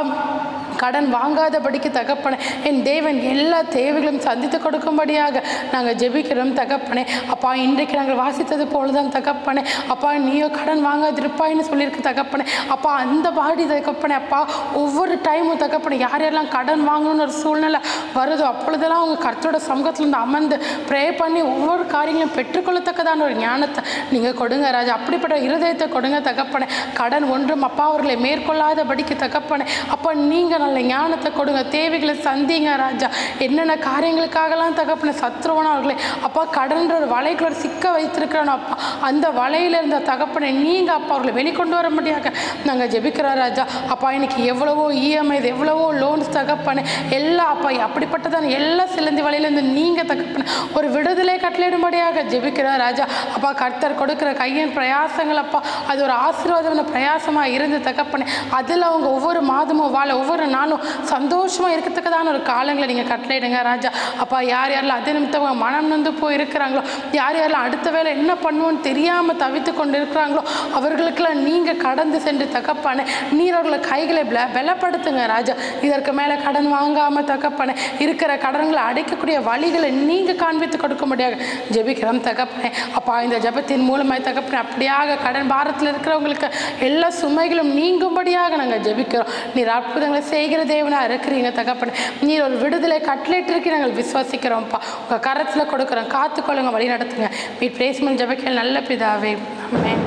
கடன் வாங்காதபடிக்கு தகப்பனே என் தேவன் எல்லா தேவைகளும் சந்தித்து கொடுக்கும்படியாக நாங்கள் ஜெபிக்கிறோம் தகப்பனே. அப்பா இன்றைக்கு நாங்கள் வாசித்தது போலதான் தகப்பனே. அப்பா நீயோ கடன் வாங்காதிருப்பாயின்னு சொல்லியிருக்கு தகப்பனே. அப்பா அந்த பாடி தகப்பனே அப்பா ஒவ்வொரு டைமும் தகப்பனே யாரெல்லாம் கடன் வாங்கணும்னு ஒரு சூழ்நிலை வருதோ அப்பொழுதெல்லாம் அவங்க கர்த்தரோட சமூகத்திலிருந்து அமர்ந்து ப்ரே பண்ணி ஒவ்வொரு காரியங்களும் பெற்றுக்கொள்ளத்தக்கதான ஒரு ஞானத்தை நீங்கள் கொடுங்க ராஜா. அப்படிப்பட்ட இருதயத்தை கொடுங்க தகப்பனே. கடன் ஒன்றும் அப்பா அவர்களை மேற்கொள்ளாதபடிக்கு தகப்பனே அப்பா நீங்கள் நல்ல ஞானத்தை கொடுங்க. தேவைகளை சந்திங்க ராஜா. என்னென்ன காரியங்களுக்காகலாம் தகப்பனே சத்ருவனா அவர்களே அப்பா கடன்ற ஒரு வலைக்குள்ள சிக்க வைத்திருக்கிறோம் அப்பா. அந்த வலையில் இருந்த தகப்பனே நீங்கள் அப்பா அவர்களை வெளிக்கொண்டு வர முடியாத நாங்கள் ஜெபிக்கிறோம் ராஜா. அப்பா இன்னைக்கு எவ்வளவோ இஎம்ஐ எவ்வளவோ லோன்ஸ் தகப்பனே எல்லாம் அப்பா அப்படிப்பட்டதான எல்லா சிலந்தி வலையிலேருந்து நீங்கள் தகப்பனே ஒரு விடுதலை கட்டளையிடும்படியாக ஜெபிக்கிறோம் ராஜா. அப்பா கர்த்தர் கொடுக்குற கையின் பிரயாசங்கள் அப்பா அது ஒரு ஆசீர்வாதமான பிரயாசமாக இருந்து தகப்பனே அதில் அவங்க ஒவ்வொரு மாதமும் வாழ ஒவ்வொரு நாளும் சந்தோஷமாக இருக்கத்தக்கதான ஒரு காலங்களை நீங்கள் கட்டளையிடுங்க ராஜா. அப்பா யார் யாரெல்லாம் அதே நிமித்தம் மனம் நொந்து போய் இருக்கிறாங்களோ யார் யாரெல்லாம் அடுத்த வேலை என்ன பண்ணுவோன்னு தெரியாமல் தவித்து கொண்டு இருக்கிறாங்களோ அவர்களுக்கெல்லாம் நீங்கள் கடந்து சென்று தகப்பானே நீர் அவர்களை கைகளை பலப்படுத்துங்க ராஜா. இதற்கு மேலே கடன் வாங்காமல் தகப்பானே இருக்கிற கடன்களை அடைக்கக்கூடிய வழிகளை நீங்கள் காண்பித்து கொடுக்க முடியாது ஜெபிக்கிறோம் தகப்பனே. அப்பா இந்த ஜெபத்தின் மூலமாய் தகப்பனே அப்படியாக கடன் பாரத்தில் இருக்கிறவங்களுக்கு எல்லா சுமைகளும் நீங்கும்படியாக நாங்கள் ஜெபிக்கிறோம். நீர் அற்புதங்களை செய்கிற தேவனாக இருக்கிறீங்க தகப்பனே. நீர் ஒரு விடுதலை கட்டளையிட்டிருக்கு நாங்கள் விசுவாசிக்கிறோம்ப்பா. உங்கள் கரத்தில் கொடுக்குறோம். காத்துக்கொள்ளுங்க, வழி நடத்துங்க. மீட் பிரேஸ்மன் ஜெபக்கேள் நல்ல பிதாவே ஆமென்.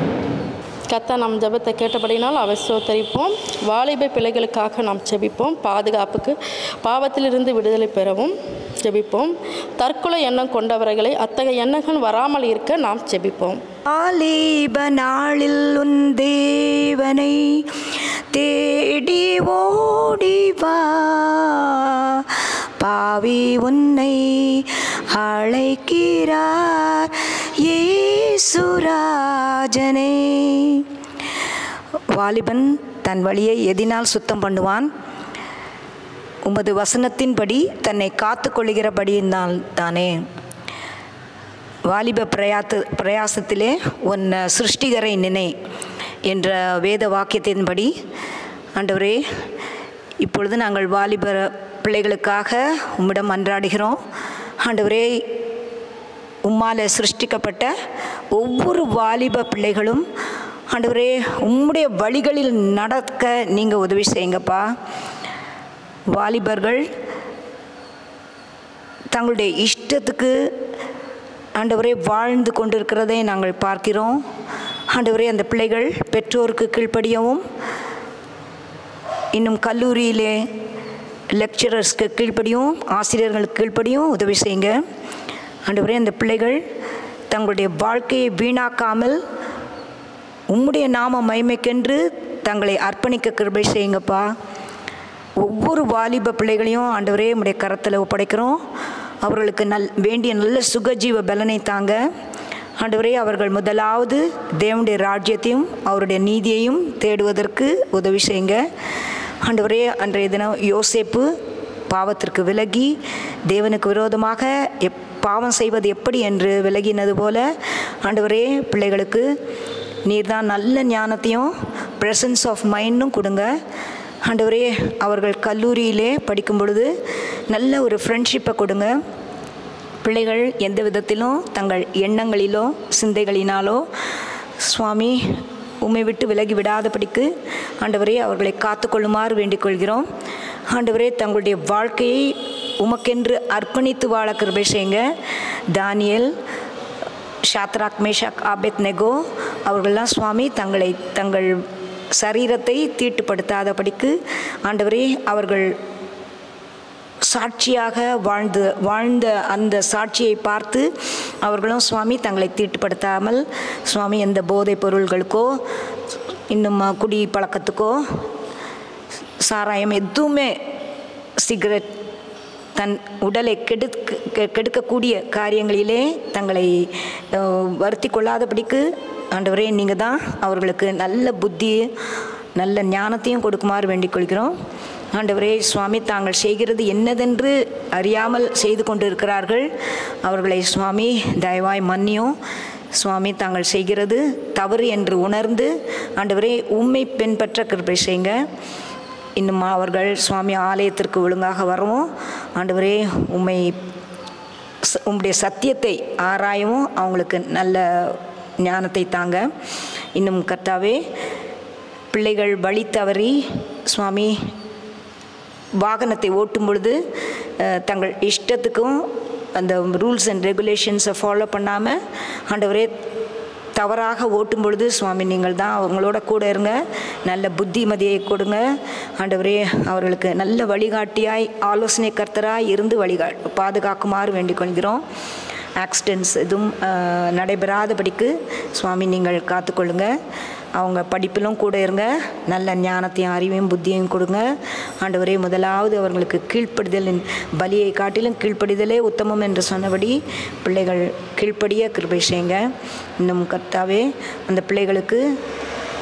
கர்த்தா நம் ஜெபத்தை கேட்டபடினால் அவர் ஸ்தோத்தரிப்போம். வாலிப பிள்ளைகளுக்காக நாம் ஜெபிப்போம். பாதுகாப்புக்கு பாவத்திலிருந்து விடுதலை பெறவும் ஜெபிப்போம். தற்கொலை எண்ணம் கொண்டவர்களை அத்தகைய எண்ணங்கள் வராமல் இருக்க நாம் ஜெபிப்போம். வாலிப நாளில் உன் தேவனை தேடி ஓடிவா, பாவி உன்னை அழைக்கிறார் இயேசுராஜனே. வாலிபன் தன் வழியை எதினால் சுத்தம் பண்ணுவான்? உமது வசனத்தின்படி தன்னை காத்து கொள்கிறபடியினால் தானே. வாலிப பிரயாசத்திலே உன் சிருஷ்டிகரை நினை என்ற வேத வாக்கியத்தின்படி ஆண்டவரே இப்பொழுது நாங்கள் வாலிப பிள்ளைகளுக்காக உம்மிடம் மன்றாடுகிறோம். ஆண்டவரே உம்மால் சிருஷ்டிக்கப்பட்ட ஒவ்வொரு வாலிப பிள்ளைகளும் ஆண்டவரே உம்முடைய வழிகளில் நடக்க நீங்கள் உதவி செய்யுங்கப்பா. வாலிபர்கள் தங்களுடைய இஷ்டத்துக்கு ஆண்டவரே வாழ்ந்து கொண்டிருக்கிறதை நாங்கள் பார்க்கிறோம். ஆண்டவரே அந்த பிள்ளைகள் பெற்றோருக்கு கீழ்ப்படியவும் இன்னும் கல்லூரியிலே லெக்சரர்ஸ்க்கு கீழ்ப்படியும் ஆசிரியர்களுக்கு கீழ்ப்படியும் உதவி செய்யுங்க. ஆண்டவரே அந்த பிள்ளைகள் தங்களுடைய வாழ்க்கையை வீணாக்காமல் உம்முடைய நாம மகிமைக்கென்று தங்களை அர்ப்பணிக்க கிருபை செய்யுங்கப்பா. ஒவ்வொரு வாலிப பிள்ளைகளையும் ஆண்டவரே உம்முடைய கரத்தில் ஒப்படைக்கிறோம். அவர்களுக்கு வேண்டிய நல்ல சுகஜீவ பலனை தாங்க ஆண்டவரே. அவர்கள் முதலாவது தேவனுடைய ராஜ்யத்தையும் அவருடைய நீதியையும் தேடுவதற்கு உதவி செய்யுங்க ஆண்டவரே. அன்றைய தினம் யோசேப்பு பாவத்திற்கு விலகி தேவனுக்கு விரோதமாக பாவம் செய்வது எப்படி என்று விலகினது போல ஆண்டவரே பிள்ளைகளுக்கு நீர்தான் நல்ல ஞானத்தையும் ப்ரெசன்ஸ் ஆஃப் மைண்டும் கொடுங்க ஆண்டவரே. அவர்கள் கல்லூரியிலே படிக்கும் பொழுது நல்ல ஒரு ஃப்ரெண்ட்ஷிப்பை கொடுங்க. பிள்ளைகள் எந்த விதத்திலும் தங்கள் எண்ணங்களிலோ சிந்தைகளினாலோ சுவாமி உம்மை விட்டு விலகி விடாதபடிக்கு ஆண்டவரே அவர்களை காத்துக்கொள்ளுமாறு வேண்டிக் கொள்கிறோம். ஆண்டவரே தங்களுடைய வாழ்க்கையை உமக்கென்று அர்ப்பணித்து வாழ கிருபை செய்யுங்க. தானியேல், ஷாத்ராக், மேஷாக், ஆபேத்நேகோ அவர்களெல்லாம் சுவாமி தங்கள் சரீரத்தை தீட்டுப்படுத்தாதபடிக்கு ஆண்டவரே அவர்கள் சாட்சியாக வாழ்ந்த அந்த சாட்சியை பார்த்து அவர்களும் சுவாமி தங்களை தீட்டுப்படுத்தாமல் சுவாமி எந்த போதைப் பொருள்களுக்கோ இன்னும் குடி பழக்கத்துக்கோ சாராயம் எதுவுமே சிகரெட் தன் உடலை கெடுக்கக்கூடிய காரியங்களிலே தங்களை வருத்தி கொள்ளாதபடிக்கு ஆண்டவரே நீங்கள் தான் அவர்களுக்கு நல்ல புத்தி நல்ல ஞானத்தையும் கொடுக்குமாறு வேண்டிக் கொள்கிறோம். ஆண்டவரே சுவாமி, தாங்கள் செய்கிறது என்னதென்று அறியாமல் செய்து கொண்டு இருக்கிறார்கள். அவர்களை சுவாமி தயவாய் மன்னியும். சுவாமி, தாங்கள் செய்கிறது தவறு என்று உணர்ந்து ஆண்டவரே உம்மை பின்பற்ற கிருபை செய்யுங்க. இன்னும் அவர்கள் சுவாமி ஆலயத்திற்கு ஒழுங்காக வரவும் ஆண்டவரே உம்முடைய சத்தியத்தை ஆராயவும் அவங்களுக்கு நல்ல ஞானத்தை தாங்க. இன்னும் கர்த்தாவே, பிள்ளைகள் வழி தவறி சுவாமி வாகனத்தை ஓட்டும் பொழுது தங்கள் இஷ்டத்துக்கும் அந்த ரூல்ஸ் அண்ட் ரெகுலேஷன்ஸை ஃபாலோ பண்ணாமல் ஆண்டவரே தவறாக ஓட்டும் பொழுது சுவாமி நீங்கள் தான் அவங்களோட கூட இருங்க. நல்ல புத்திமதியை கொடுங்க ஆண்டவரே. அவர்களுக்கு நல்ல வழிகாட்டியாய் ஆலோசனை கர்த்தராய் இருந்து பாதுகாக்குமாறு வேண்டிக் கொள்கிறோம். ஆக்சிடென்ட்ஸ் எதுவும் நடைபெறாதபடிக்கு சுவாமி நீங்கள் காத்துக்கொள்ளுங்க. அவங்க படிப்பிலும் கூட இருங்க. நல்ல ஞானத்தையும் அறிவையும் புத்தியையும் கொடுங்க ஆண்டவரே. முதலாவது அவர்களுக்கு கீழ்ப்படிதலின் பலியை காட்டிலும் கீழ்ப்படிதலே உத்தமம் என்று சொன்னபடி பிள்ளைகள் கீழ்ப்படிய கிருபை செய்யுங்க. இன்னும் கர்த்தாவே, அந்த பிள்ளைகளுக்கு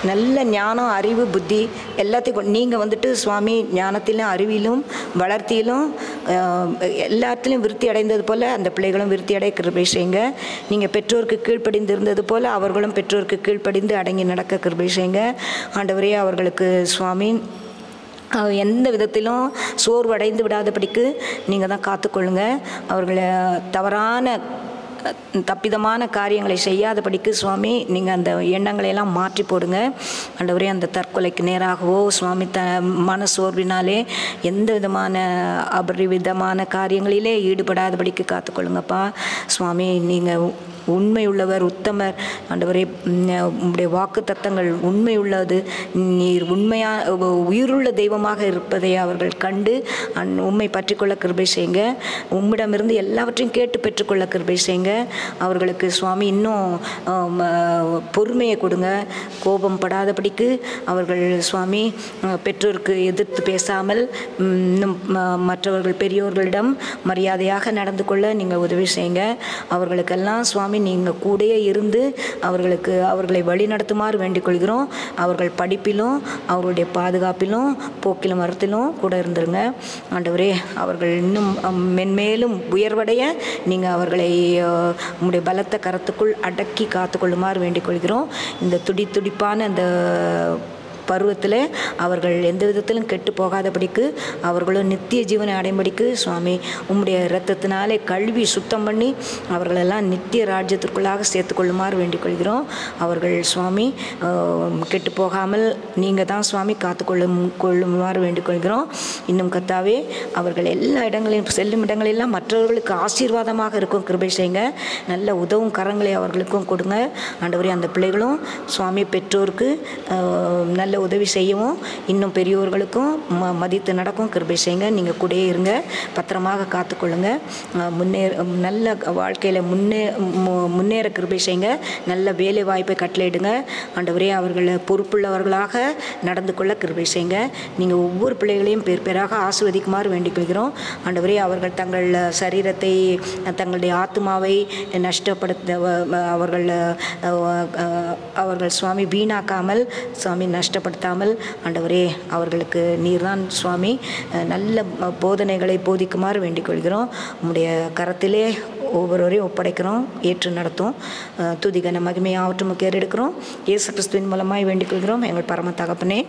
நல்ல ஞானம் அறிவு புத்தி எல்லாத்தையும் நீங்கள் வந்துட்டு சுவாமி ஞானத்திலும் அறிவிலும் வளர்த்தியிலும் எல்லாத்துலேயும் விருத்தி அடைந்தது போல் அந்த பிள்ளைகளும் விருத்தி அடைய கிருபை செய்யுங்க. நீங்கள் பெற்றோருக்கு கீழ்ப்படிந்து இருந்தது போல் அவர்களும் பெற்றோருக்கு கீழ்ப்படிந்து அடங்கி நடக்க கிருபை செய்யுங்க ஆண்டவரே. அவர்களுக்கு சுவாமி எந்த விதத்திலும் சோர்வடைந்து விடாதபடிக்கு நீங்கள் தான் காத்துக்கொள்ளுங்க. அவர்களை தவறான தப்பிதமான காரியங்களை செய்யாதபடிக்கு சுவாமி நீங்கள் அந்த எண்ணங்களையெல்லாம் மாற்றி போடுங்க ஆண்டவரே. அந்த தற்கொலைக்கு நேராகவோ சுவாமி மனசோர்வினாலே எந்த விதமான அபரிவிதமான காரியங்களிலே ஈடுபடாதபடிக்கு காத்துக்கொள்ளுங்கப்பா சுவாமி. நீங்கள் உண்மை உள்ளவர், உத்தமர் ஆண்டவரே. உங்களுடைய வாக்கு தத்தங்கள் உண்மை உள்ளது. நீர் உயிருள்ள தெய்வமாக இருப்பதை அவர்கள் கண்டு உண்மை பற்றிக்கொள்ள கிருபை செய்யுங்க. உம்மிடமிருந்து எல்லாவற்றையும் கேட்டு பெற்றுக்கொள்ள கிருபை செய்யுங்க. அவர்களுக்கு சுவாமி இன்னும் பொறுமையை கொடுங்க. கோபம் படாதபடிக்கு அவர்கள் சுவாமி பெற்றோருக்கு எதிர்த்து பேசாமல் இன்னும் மற்றவர்கள் பெரியோர்களிடம் மரியாதையாக நடந்து கொள்ள நீங்கள் உதவி செய்யுங்க. அவர்களுக்கெல்லாம் சுவாமி நீங்கள் கூடயே இருந்து அவர்களை வழி நடத்துமாறு வேண்டிக் கொள்கிறோம். அவர்கள் படிப்பிலும் அவர்களுடைய பாதுகாப்பிலும் போக்கிலும் வரத்திலும் கூட இருந்துருங்க ஆண்டவரே. அவர்கள் இன்னும் மென்மேலும் உயர்வடைய நீங்கள் அவர்களை உங்களுடைய பலத்த கரத்துக்குள் அடக்கி காத்துக்கொள்ளுமாறு வேண்டிக் கொள்கிறோம். இந்த துடிப்பான அந்த பருவத்தில் அவர்கள் எந்த விதத்திலும் கெட்டு போகாதபடிக்கு அவர்களும் நித்திய ஜீவனை அடையும்படிக்கு சுவாமி உம்முடைய இரத்தத்தினாலே கழுவி சுத்தம் பண்ணி அவர்களெல்லாம் நித்திய ராஜ்யத்திற்குள்ளாக சேர்த்துக்கொள்ளுமாறு வேண்டிக் கொள்கிறோம். அவர்கள் சுவாமி கெட்டு போகாமல் நீங்கள் தான் சுவாமி கொள்ளுமாறு வேண்டிக் கொள்கிறோம். இன்னும் கர்த்தாவே, அவர்கள் எல்லா இடங்களையும் செல்லும் இடங்களெல்லாம் மற்றவர்களுக்கு ஆசீர்வாதமாக இருக்கும் கிருபை செய்யுங்க. நல்ல உதவும் கரங்களை அவர்களுக்கும் கொடுங்க ஆண்டவரே. அந்த பிள்ளைகளும் சுவாமி பெற்றோருக்கு நல்ல உதவி செய்யவும் இன்னும் பெரியோர்களுக்கும் மதித்து நடக்கும் கிருபை செய்யுங்க. நீங்கள் கூடயே இருங்க. பத்திரமாக காத்துக்கொள்ளுங்க. நல்ல வாழ்க்கையில் முன்னேற கிருபை செய்யுங்க. நல்ல வேலை வாய்ப்பை கட்டளையிடுங்க ஆண்டவரே. அவர்களை பொறுப்புள்ளவர்களாக நடந்து கொள்ள கிருபை செய்யுங்க. நீங்கள் ஒவ்வொரு பிள்ளைகளையும் பேராக ஆசீர்வதிக்குமாறு வேண்டிக் கொள்கிறோம் ஆண்டவரே. அவர்கள் தங்கள் சரீரத்தை தங்களுடைய ஆத்மாவை நஷ்டப்படுத்த அவர்கள் சுவாமி வீணாக்காமல் சுவாமி நஷ்டப்படுத்தாமல் ஆண்டவரே அவர்களுக்கு நீர்தான் சுவாமி நல்ல போதனைகளை போதிக்குமாறு வேண்டிக் கொள்கிறோம். உம்முடைய கரத்திலே ஒவ்வொருவரையும் ஒப்படைக்கிறோம். ஏற்று நடத்தும். துதிகன மகிமையாவற்றும் ஏறெடுக்கிறோம். இயேசு கிறிஸ்துவின் மூலமாய் வேண்டிக் கொள்கிறோம் எங்கள் பரம தகப்பனே.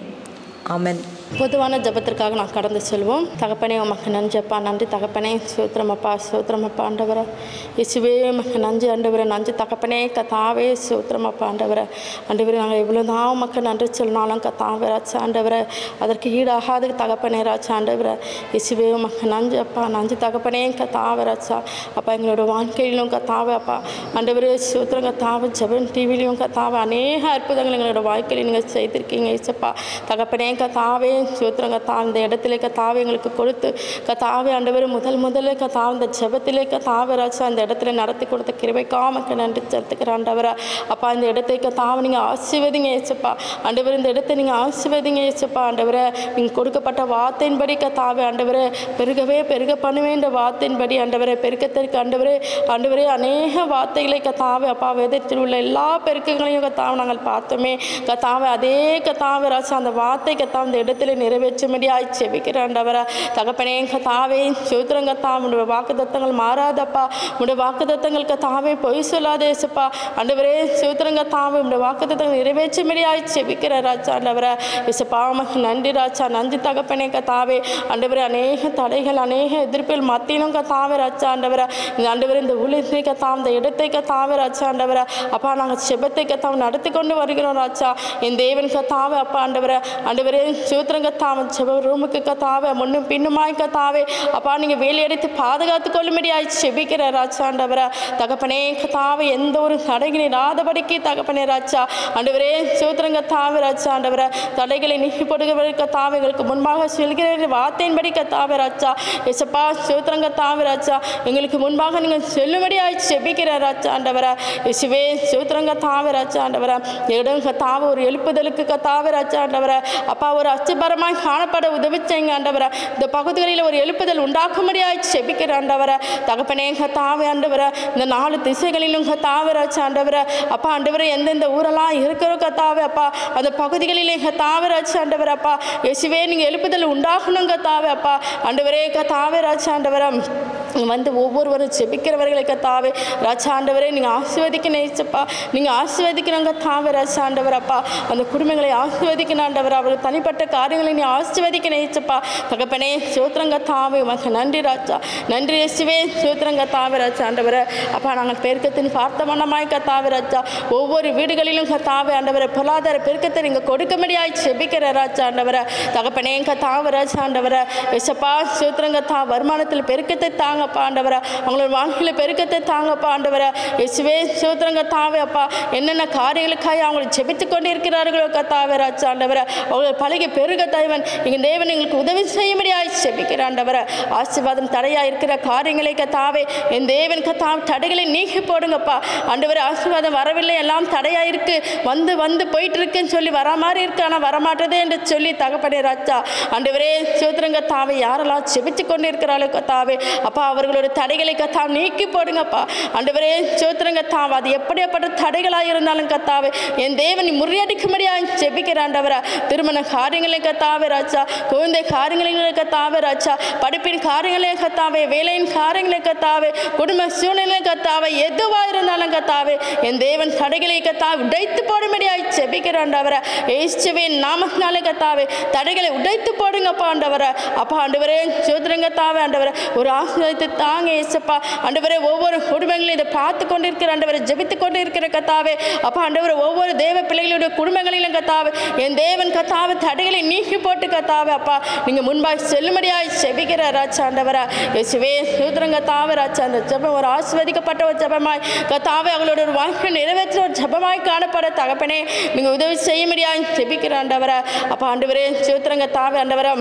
ஆமென். பொதுவான ஜபத்திற்காக நான் கடந்து செல்வோம். தகப்பனே உமக்கு நஞ்சப்பா, நன்றி தகப்பனே. சூத்திரமப்பா சூத்திரமப்பா ஆண்டவரை. இயேசுவே உமக்கு நஞ்சு ஆண்டவரை, நஞ்சு தகப்பனே. கத்தாவே சூத்திரமப்பா ஆண்டவரை. ஆண்டவரை நாங்கள் எவ்வளோ தான் உமக்கு நன்றி சொன்னாலும் கத்தாவே ராஜா ஆண்டவரை அதற்கு ஈடாகாது தகப்பனே ராஜா ஆண்டவரை. இயேசுவே உமக்கு நஞ்சு அப்பா, நஞ்சு தகப்பனே. கத்தாவே ராஜா அப்பா எங்களோட வாழ்க்கையிலும் கத்தாவே அப்பா ஆண்டவரே சூத்திரம் கத்தாவே. ஜெபம் டிவிலையும் கத்தாவே அநேக அற்புதங்கள் எங்களோட வாழ்க்கையில் நீங்கள் செய்திருக்கீங்க ஏசப்பா தகப்பனே. கத்தாவே சோத்திரங்க இந்த இடத்துல கத்தாவே எங்களுக்கு கொடுத்து கத்தாவே ஆண்டவரே முதல்ல கத்தாவே இந்த ஜெபத்திலே கத்தாவே ராஜா அந்த இடத்துல நடத்தி கொடுத்த கிருபைக்காமக்கு நன்றி செலுத்துக்கிற ஆண்டவரே. அப்பா இந்த இடத்தை கத்தாவை நீங்கள் ஆசீர்வதிங்க ஏசப்பா. ஆண்டவரே இந்த இடத்தை நீங்கள் ஆசீர்வதிங்க ஏசப்பா. ஆண்டவரே நீங்கள் கொடுக்கப்பட்ட வார்த்தையின்படி கத்தாவே ஆண்டவரே பெருக பண்ணுவேன்ற வார்த்தையின்படி ஆண்டவரே பெருக்கத்திற்கு ஆண்டவரே அநேக வார்த்தைகளை கத்தாவே அப்பா வேதத்தில் உள்ள எல்லா பெருக்கங்களையும் கத்தாவை நாங்கள் பார்த்தோமே கத்தாவே அதே கத்தாவே ராஜா அந்த வார்த்தை கத்தாவை இந்த இடத்துல நிறைவேற்றும்படியாய் செபிக்கிற ஆண்டவரே. தகப்பனே கத்தாவே சோத்திரம் கத்தாவே உடைய வாக்குத்தத்தங்கள் மாறாதப்பா. உடைய வாக்குத்தத்தங்கள் கத்தாவே பொய் சொல்லாதே ஏசப்பா. ஆண்டவரே சோத்திரம் கத்தாவே உடைய வாக்குத்தத்தங்கள் நிறைவேற்றும்படியாய் செபிக்கிற ராஜா ஆண்டவரே. ஏசப்பா உமக்கு நன்றி ராஜா. நன்றி தகப்பனே கத்தாவே. ஆண்டவரே அநேக தடைகள் அநேக எதிர்ப்பில் மத்தியிலும் கத்தாவே ராஜா ஆண்டவரே. இந்த ஆண்டவரே இந்த ஊழியத்தை கத்தாம் இந்த இடத்தை கத்தாவே ராஜா ஆண்டவரே. அப்பா நாங்கள் செபத்தை கத்தாவை நடத்தி கொண்டு வருகிறோம் ராஜா. என் தேவன் கத்தாவே அப்பா ஆண்டவரே சோத்திரம் கத்தாவை செப ரூமுக்கு கத்தாவே முன்னும் பின்னுமாய் கத்தாவே அப்பா நீங்கள் வேலையடித்து பாதுகாத்து கொள்ளும்படியாய் செபிக்கிற ராஜா ஆண்டவரே. தகப்பனே கத்தாவே எந்த ஒரு தடைகளை இராதபடிக்கு தகப்பனே ராஜா ஆண்டவரே சோத்திரம் கத்தாவே ராஜா ஆண்டவரே தடைகளை நீக்கி போடுகிற கத்தாவே எங்களுக்கு முன்பாக சொல்கிற வார்த்தையின்படி கத்தாவே ராஜா. ஏசப்பா சோத்திரம் கத்தாவே ராஜா எங்களுக்கு முன்பாக நீங்கள் சொல்லும்படியாய் செபிக்கிற ராஜா ஆண்டவரே. இயேசுவே சோத்திரம் கத்தாவே ராஜா ஆண்டவரே இடம் கத்தாவே ஒரு எழுப்புதலுக்கு கத்தாவே ராஜா ஆண்டவரே. அப்பா ஒரு அச்சுபரமாய் காணப்பட உதவி செய்யுங்க ஆண்டவரே. இந்த பகுதிகளில் ஒரு எழுப்புதல் உண்டாக்கும்படியாய் செபிக்கிற ஆண்டவரே. தகப்பனே கத்தாவே ஆண்டவரே இந்த 4 திசைகளிலும் கத்தாவே ராஜா ஆண்டவரே. அப்பா ஆண்டவரே எந்தெந்த ஊரெல்லாம் இருக்கிறோம் கத்தாவே அப்பா அந்த பகுதிகளிலே கத்தாவே ராஜா ஆண்டவரே. அப்பா இயேசுவே நீங்கள் எழுப்புதல் உண்டாகணும் கத்தாவே அப்பா ஆண்டவரே கத்தாவே ராஜா ஆண்டவரே. வந்து ஒவ்வொருவரும் செபிக்கிறவர்களை கத்தாவே ராஜா ஆண்டவரே நீங்கள் ஆசீர்வதிக்கணும் ஏசப்பா. நீங்கள் ஆசீர்வதிக்கணும் கத்தாவே ராஜா ஆண்டவர் அப்பா. அந்த குடும்பங்களை ஆசீர்வதிக்கணும் ஆண்டவர். அவர்கள் தனிப்பட்ட காரியங்களை நீ ஆசீர்வதிக்கணும் ஏசப்பா. தகப்பனே சோத்திரம் கத்தாவே உமக்கு நன்றி ராஜா. நன்றி இயேசுவே சோத்திரம் கத்தாவே ராஜா ஆண்டவரே. அப்பா நாங்கள் பெருக்கத்தின் பார்த்த மன்னமாய் கத்தாவே ராஜா ஒவ்வொரு வீடுகளிலும் கத்தாவே ஆண்டவரை பொருளாதார பெருக்கத்தை நீங்கள் கொடுக்கும்படியாய் செபிக்கிற ராஜா ஆண்டவரை. தகப்பனே கத்தாவே ராஜா ஆண்டவரை. ஏசப்பா சோத்திரம் கத்தா வருமானத்தில் பெருக்கத்தை தாங்க ஆண்டவரே. அவங்களோட வாழ்க்கையில் பெருக்கத்தை தாங்கப்பா ஆண்டவரே. இயேசுவே சோத்திரம் கத்தாவே அப்பா என்னென்ன காரியங்களுக்காக அவங்களை ஜெபித்து கொண்டு இருக்கிறார்களோ கத்தாவே ராஜா ஆண்டவரே அவங்களை பழகி பெருக தேவன் எங்கள் தேவன் எங்களுக்கு உதவி செய்யும்படியாய் செபிக்கிற ஆண்டவரே. ஆசீர்வாதம் தடையாக இருக்கிற காரியங்களை கத்தாவே என் தேவன் கத்தாவே தடைகளை நீக்கி போடுங்கப்பா ஆண்டவரே. ஆசீர்வாதம் வரவில்லை எல்லாம் தடையாக இருக்கு வந்து போயிட்டு இருக்குன்னு சொல்லி வர மாதிரி இருக்கு ஆனால் வரமாட்டதே என்று சொல்லி தகப்பனே ராஜா ஆண்டவரே சோத்திரம் கத்தாவே யாரெல்லாம் செபித்து கொண்டு இருக்கிறாளோ கத்தாவே அப்பா அவர்களோட தடைகளை கத்தாவை நீக்கி போடுங்கப்பா ஆண்டவரே சோத்திரம் கத்தாவை. அது எப்படியாப்பட்ட தடைகளாக இருந்தாலும் கத்தாவே என் தேவனை முறியடிக்கும்படியாக ஜெபிக்கிற ஆண்டவரே. திருமண காரியங்களை கத்தாவே ராஜா குழந்தை காரியங்களை கத்தாவே ராஜா படிப்பின் காரியங்களை கத்தாவே வேலையின் காரியங்களை கத்தாவே குடும்ப சூழ்நிலை கத்தாவே எதுவாக இருந்தாலும் கத்தாவே என் தேவன் தடைகளை கத்தாவை உடைத்து போடும்படியாக ஜெபிக்கிற ஆண்டவரே. இயேசுவின் நாமத்தினாலே கத்தாவே தடைகளை உடைத்து போடுங்கப்பா ஆண்டவரே. அப்பா ஆண்டவரே சோத்திரம் கத்தாவே ஆண்டவரே ஒரு ஆசீர்வாதத்தை தாங்க ஏசப்பா ஆண்டவரே. ஒவ்வொரு குடும்பங்களும் இதை பார்த்து கொண்டு இருக்கிற ஆண்டவரை ஜெபித்து கொண்டு இருக்கிற கத்தாவே அப்பா ஆண்டவரை ஒவ்வொரு தேவ பிள்ளைகளுடைய குடும்பங்களிலும் கத்தாவே என் தேவன் கத்தாவே தடைகளை நீக்கி போட்டு கத்தாவே அப்பா நீங்கள் முன்பாக செல்லும்படியாய் செபிக்கிற ராஜா ஆண்டவரா. இயேசுவே சோத்திரம் கத்தாவே ராஜா. அந்த ஜெபம் ஒரு ஆசீர்வதிக்கப்பட்ட ஒரு ஜெபமாய் கத்தாவே அவங்களோட ஒரு வாழ்க்கை நிறைவேற்ற ஒரு ஜெபமாய் காணப்பட தகப்பனே நீங்கள் உதவி செய்யும்படியாய் செபிக்கிற ஆண்டவரா. அப்பா ஆண்டவரே சோத்திரம் கத்தாவே ஆண்டவரா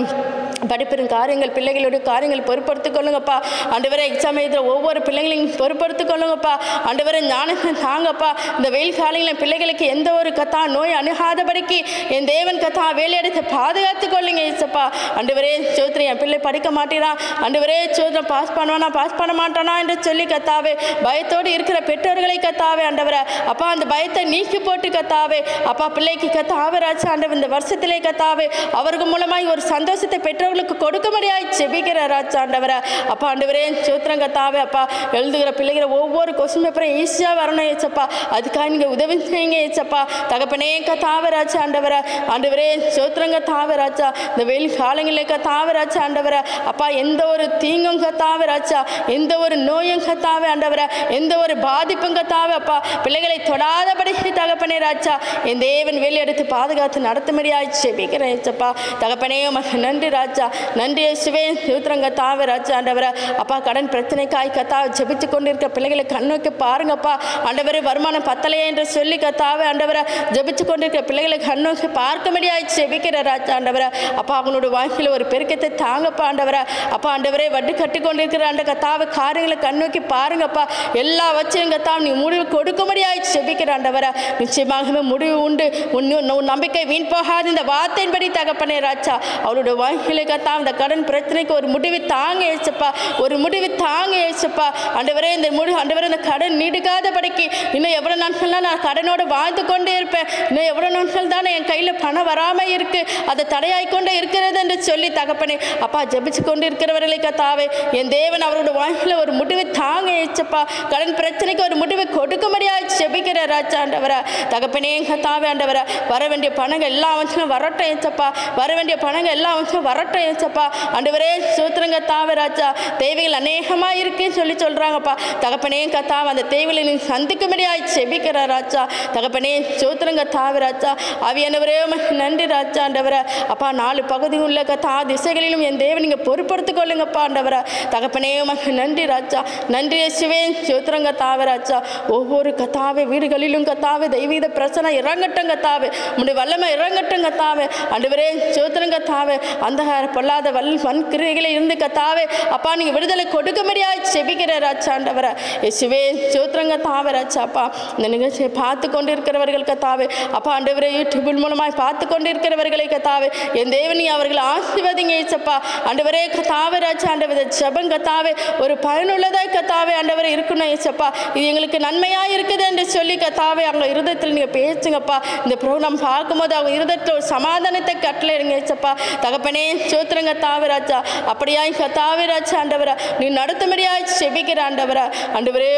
படிப்பின் காரியங்கள் பிள்ளைகளுடைய காரியங்கள் பொறுப்படுத்திக் கொள்ளுங்கப்பா ஆண்டவரே. எக்ஸாம் எழுதுகிற ஒவ்வொரு பிள்ளைங்களையும் பொறுப்படுத்திக் கொள்ளுங்கப்பா ஆண்டவரே. ஞானத்தை தாங்கப்பா இந்த வெயில் காலங்களில் பிள்ளைகளுக்கு எந்த ஒரு கத்தா நோய் அணுகாதபடிக்கு என் தேவன் கத்தா வேலையெடுத்து பாதுகாத்து கொள்ளுங்க ஏசப்பா ஆண்டவரே. சோத்திரம் என் பிள்ளை படிக்க மாட்டேறான் ஆண்டவரே சோத்திரம் பாஸ் பண்ண மாட்டானா என்று சொல்லி கத்தாவே பயத்தோடு இருக்கிற பெற்றோர்களை கத்தாவே ஆண்டவரே. அப்பா அந்த பயத்தை நீக்கி போட்டு கத்தாவே அப்பா பிள்ளைக்கு கத்தாவே ராஜா ஆண்டவர் இந்த வருஷத்திலே கத்தாவே அவர்கள் மூலமாய் ஒரு சந்தோஷத்தை பெற்றோர்களுக்கு கொடுக்கும்படியாய் செபிக்கிற ராஜா ஆண்டவரை. அப்பா ஆண்டவரே சோத்திரம் கத்தாவே அப்பா எழுதுகிற பிள்ளைகிற ஒவ்வொரு கொஸ்டின் பேப்பரும் ஈஸியாக வரணும் ஏச்சப்பா. அதுக்காக நீங்கள் உதவி செய்யுங்க ஏச்சப்பா. தகப்பனே கத்தாவே ராஜா ஆண்டவரை. ஆண்டவரே சோத்திரம் கத்தாவே ராஜா இந்த வெயில் காலங்களில் கத்தாவே ராஜா ஆண்டவரை. அப்பா எந்த ஒரு தீங்கும் கத்தாவே ராஜா எந்த ஒரு நோயும் கத்தாவே ஆண்டவரை எந்த ஒரு பாதிப்பும் கத்தாவே அப்பா பிள்ளைகளை தொடாதபடி தகப்பனே ராஜா என் தேவன் வெளியெடுத்து பாதுகாத்து நடத்தும்படியாய் செபிக்கிறேன் ஏச்சப்பா. தகப்பனே உமக்கு நன்றி ராஜா. நன்றி இயேசுவே சோத்திரம் கத்தாவே ராஜா ஆண்டவரை. அப்பா கடன் பிரச்சனைக்காய் கத்தாவை ஜெபித்து கொண்டிருக்கிற பிள்ளைகளை கண்ணோக்கி பாருங்கப்பா ஆண்டவரே வருமானம் பத்தலையே என்று சொல்லி கத்தாவை ஆண்டவரை ஜெபித்து கொண்டிருக்கிற பிள்ளைகளை கண்ணோக்கி பார்க்க முடியாது ஜெபிக்கிற ராஜா ஆண்டவரை அப்பா அவங்களோட வாழ்க்கையில் ஒரு பெருக்கத்தை தாங்கப்பா ஆண்டவரை அப்பா ஆண்டவரே வட்டி கட்டி கொண்டிருக்கிற அந்த கத்தாவை காரியங்களை கண்ணோக்கி பாருங்கப்பா எல்லா வச்சும் கத்தாவை நீ முடிவு கொடுக்க முடியாது ஜெபிக்கிற ஆண்டவரை நிச்சயமாகவே முடிவு உண்டு உன் நம்பிக்கை வீண் போகாது இந்த வார்த்தையின்படி தகப்பனே ராஜா அவரோட வாழ்க்கையில கத்தாவை இந்த கடன் பிரச்சனைக்கு ஒரு முடிவு தாங்க ஏசப்பா ஒரு முடிவு தாங்க ஏசப்பா ஆண்டவரே இந்த ஆண்டவரே இந்த கடன் நீடிக்காதபடிக்கு இன்னும் எவ்வளோ நாட்கள்லாம் நான் கடனோடு வாழ்ந்து கொண்டே இருப்பேன் இன்னும் எவ்வளோ நாட்கள் தானே என் கையில் பணம் வராமல் இருக்கு அதை தடையாய்கொண்டே இருக்கிறது என்று சொல்லி தகப்பனே அப்பா ஜெபிச்சு கொண்டு இருக்கிறவர்களை கத்தாவே என் தேவன் அவரோட வாழ்க்கையில் ஒரு முடிவு தாங்க ஏச்சப்பா கடன் பிரச்சனைக்கு ஒரு முடிவு கொடுக்க முடியாது ஜெபிக்கிற ராஜா ஆண்டவரை தகப்பனே கத்தாவே ஆண்டவரை வர வேண்டிய பணங்கள் எல்லாம் வந்து வரட்டும் ஏச்சப்பா வர வேண்டிய பணங்கள் எல்லாம் வந்து வரட்டும் ஏச்சப்பா ஆண்டவரே சூத்திரங்க தாவே ராஜா தேவைகள் அநேகமாக இருக்குன்னு சொல்லி சொல்கிறாங்கப்பா தகப்பனே கத்தாவை அந்த தேவைகளை நீ சந்திக்க முடியாது ஜெபிக்கிற ராஜா தகப்பனே சூத்திரங்க தாவே ராஜா ஆவியானவரே நன்றி ராஜா ஆண்டவரை அப்பா 4 பகுதி உள்ள கத்தா திசைகளிலும் என் தேவன் நீங்கள் பொறுப்படுத்திக் கொள்ளுங்கப்பா ஆண்டவரை தகப்பனே நன்றி ராஜா நன்றி இயேசுவே சூத்திரங்க தாவே ராஜா ஒவ்வொரு கத்தாவே வீடுகளிலும் கத்தாவே தெய்வீக பிரச்சனை இறங்கட்டும் கத்தாவே உடைய வல்லமை இறங்கட்டும் கத்தாவே ஆண்டவரே சூத்திரங்க தாவே அந்த பொல்லாத வன்கிரைகளை இருந்து கத்தாவே அப்பா நீங்கள் விடுதலை கொடுக்க முடியாது செபிக்கிற ராஜா ஆண்டவரை இயேசுவே சூத்திரங்க தாவே ராஜா அப்பா இந்த நிகழ்ச்சியை பார்த்து கொண்டு இருக்கிறவர்கள் கத்தாவே அப்பா ஆண்டவரே யூடியூப் மூலமாய் பார்த்து கொண்டு இருக்கிறவர்களை கத்தாவே என் தேவனி அவர்களை ஆசீர்வதிங்க ஏசப்பா ஆண்டவரே கத்தாவே ராஜா ஆண்டவரே ஜெபம் கத்தாவே ஒரு பயனுள்ளதாய் கத்தாவே ஆண்டவரே இருக்கணும் ஏசப்பா இது எங்களுக்கு நன்மையாக இருக்குது என்று சொல்லி கத்தாவே அவங்க இருதயத்தில் நீங்கள் பேசுங்கப்பா இந்த ப்ரோக்ராம் பார்க்கும்போது அவங்க இருதயத்தில் ஒரு சமாதானத்தை கட்டளையிடுங்க ஏசப்பா தகப்பனே சோத்திரங்க தாவே ராஜா அப்படியாய் கத்தாவே ராஜா ஆண்டவரை நீ நடத்தும்படியாய் செபிக்கிற ஆண்டவரை ஆண்டவரே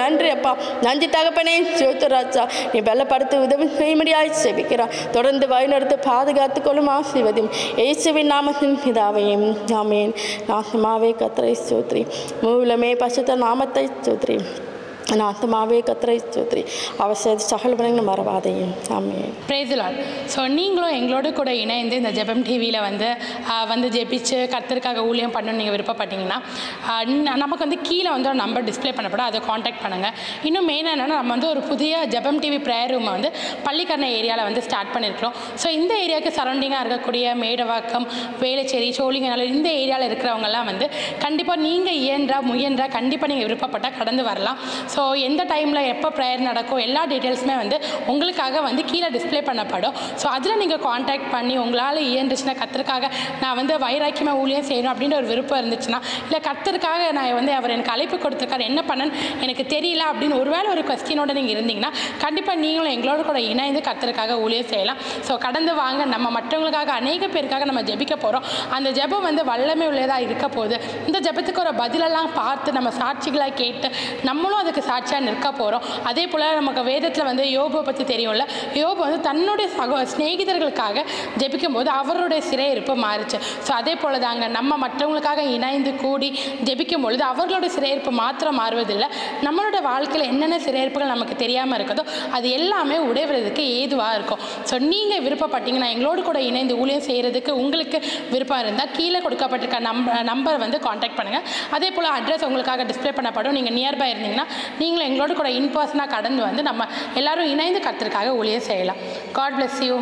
நன்றி அப்பா நன்றி தகப்பனே சோத்திர ராஜா நீ பலப்படுத்த உதவி செய்யும்படியாய் செபிக்கிறான் தொடர்ந்து வழிநடத்து பாதுகாத்து கொள்ளும் ஆசீர்வதியும் இயேசுவின் நாமத்தின் பிதாவையும் ஆமென் ஆத்மாவே கர்த்தரை ஸ்தோத்திரி மூலமே பரிசுத்த நாமத்தை ஸ்தோத்திரி ஆத்மாவே கர்த்தரை ஸ்தோத்திரி அவசியம் சகல மறவாதையும் ஆமென் பிரைஸ் தி லார்ட். ஸோ நீங்களும் எங்களோட கூட இணைந்து இந்த ஜெபம் டிவியில் வந்து ஜெபிச்சு கர்த்தருக்காக ஊழியம் பண்ணணும்னு நீங்கள் விருப்பப்பட்டீங்கன்னா நமக்கு வந்து கீழே வந்து ஒரு நம்பர் டிஸ்பிளே பண்ணப்படும் அதை காண்டாக்ட் பண்ணுங்கள். இன்னும் மெயினாக என்னென்னா நம்ம வந்து ஒரு புதிய ஜெபம் டிவி ப்ரேயர் ரூமை வந்து பள்ளிக்கரணை ஏரியாவில் வந்து ஸ்டார்ட் பண்ணியிருக்கிறோம். ஸோ இந்த ஏரியாவுக்கு சரௌண்டிங்காக இருக்கக்கூடிய மேடவாக்கம் வேளச்சேரி சோழிங்கநல்லூர் இந்த ஏரியாவில் இருக்கிறவங்கெல்லாம் வந்து கண்டிப்பாக நீங்கள் முயன்றா கண்டிப்பாக நீங்கள் விருப்பப்பட்டால் கடந்து வரலாம். ஸோ எந்த டைமில் எப்போ ப்ரேயர் நடக்கும் எல்லா டீட்டெயில்ஸுமே வந்து உங்களுக்காக வந்து கீழே டிஸ்பிளே பண்ணப்படும். ஸோ அதில் நீங்கள் காண்டாக்ட் பண்ணி உங்களால் இயன்றுச்சுன்னா கர்த்தருக்காக நான் வந்து வைராக்கியமாக ஊழியம் செய்யணும் அப்படின்ற ஒரு விருப்பம் இருந்துச்சுன்னா இல்லை கர்த்தருக்காக நான் வந்து அவர் எனக்கு அழைப்பு கொடுத்துருக்காரு என்ன பண்ணன்னு எனக்கு தெரியல அப்படின்னு ஒருவேளை ஒரு கொஸ்டினோட நீங்கள் இருந்தீங்கன்னா கண்டிப்பாக நீங்களும் எங்களோட கூட இணைந்து கர்த்தருக்காக ஊழியம் செய்யலாம். ஸோ கடந்து வாங்க நம்ம மற்றவங்களுக்காக அநேக பேருக்காக நம்ம ஜெபிக்க போகிறோம். அந்த ஜெபம் வந்து வல்லமை உள்ளதாக இருக்க போகுது. இந்த ஜெபத்துக்கு ஒரு பதிலெல்லாம் பார்த்து நம்ம சாட்சிகளாக கேட்டு நம்மளும் அதுக்கு சாட்சியாக நிற்க போகிறோம். அதே போல் நமக்கு வேதத்தில் வந்து யோபை பற்றி தெரியும்ல, யோபு வந்து தன்னுடைய சிநேகிதர்களுக்காக ஜெபிக்கும் போது அவருடைய சிறையிருப்பு மாறிச்சு. ஸோ அதே போல் தாங்க நம்ம மற்றவங்களுக்காக இணைந்து கூடி ஜெபிக்கும் பொழுது அவர்களுடைய சிறையிருப்பு மாத்திரம் மாறுவதில்லை, நம்மளோட வாழ்க்கையில் என்னென்ன சிறையிருப்புகள் நமக்கு தெரியாமல் இருக்குதோ அது எல்லாமே உடைவதற்கு ஏதுவாக இருக்கும். ஸோ நீங்கள் விருப்பப்பட்டீங்கன்னா எங்களோடு கூட இணைந்து ஊழியம் செய்கிறதுக்கு உங்களுக்கு விருப்பம் இருந்தால் கீழே கொடுக்கப்பட்டிருக்க நம்பர் வந்து காண்டாக்ட் பண்ணுங்கள். அதே போல் அட்ரஸ் உங்களுக்காக டிஸ்பிளே பண்ணப்படும். நீங்கள் நியர்பை இருந்தீங்கன்னா நீங்களும் எங்களோட கூட இன்பர்சனாக கடந்து வந்து நம்ம எல்லாரும் இணைந்து கர்த்தருக்காக ஊழியம் செய்யலாம். God bless you.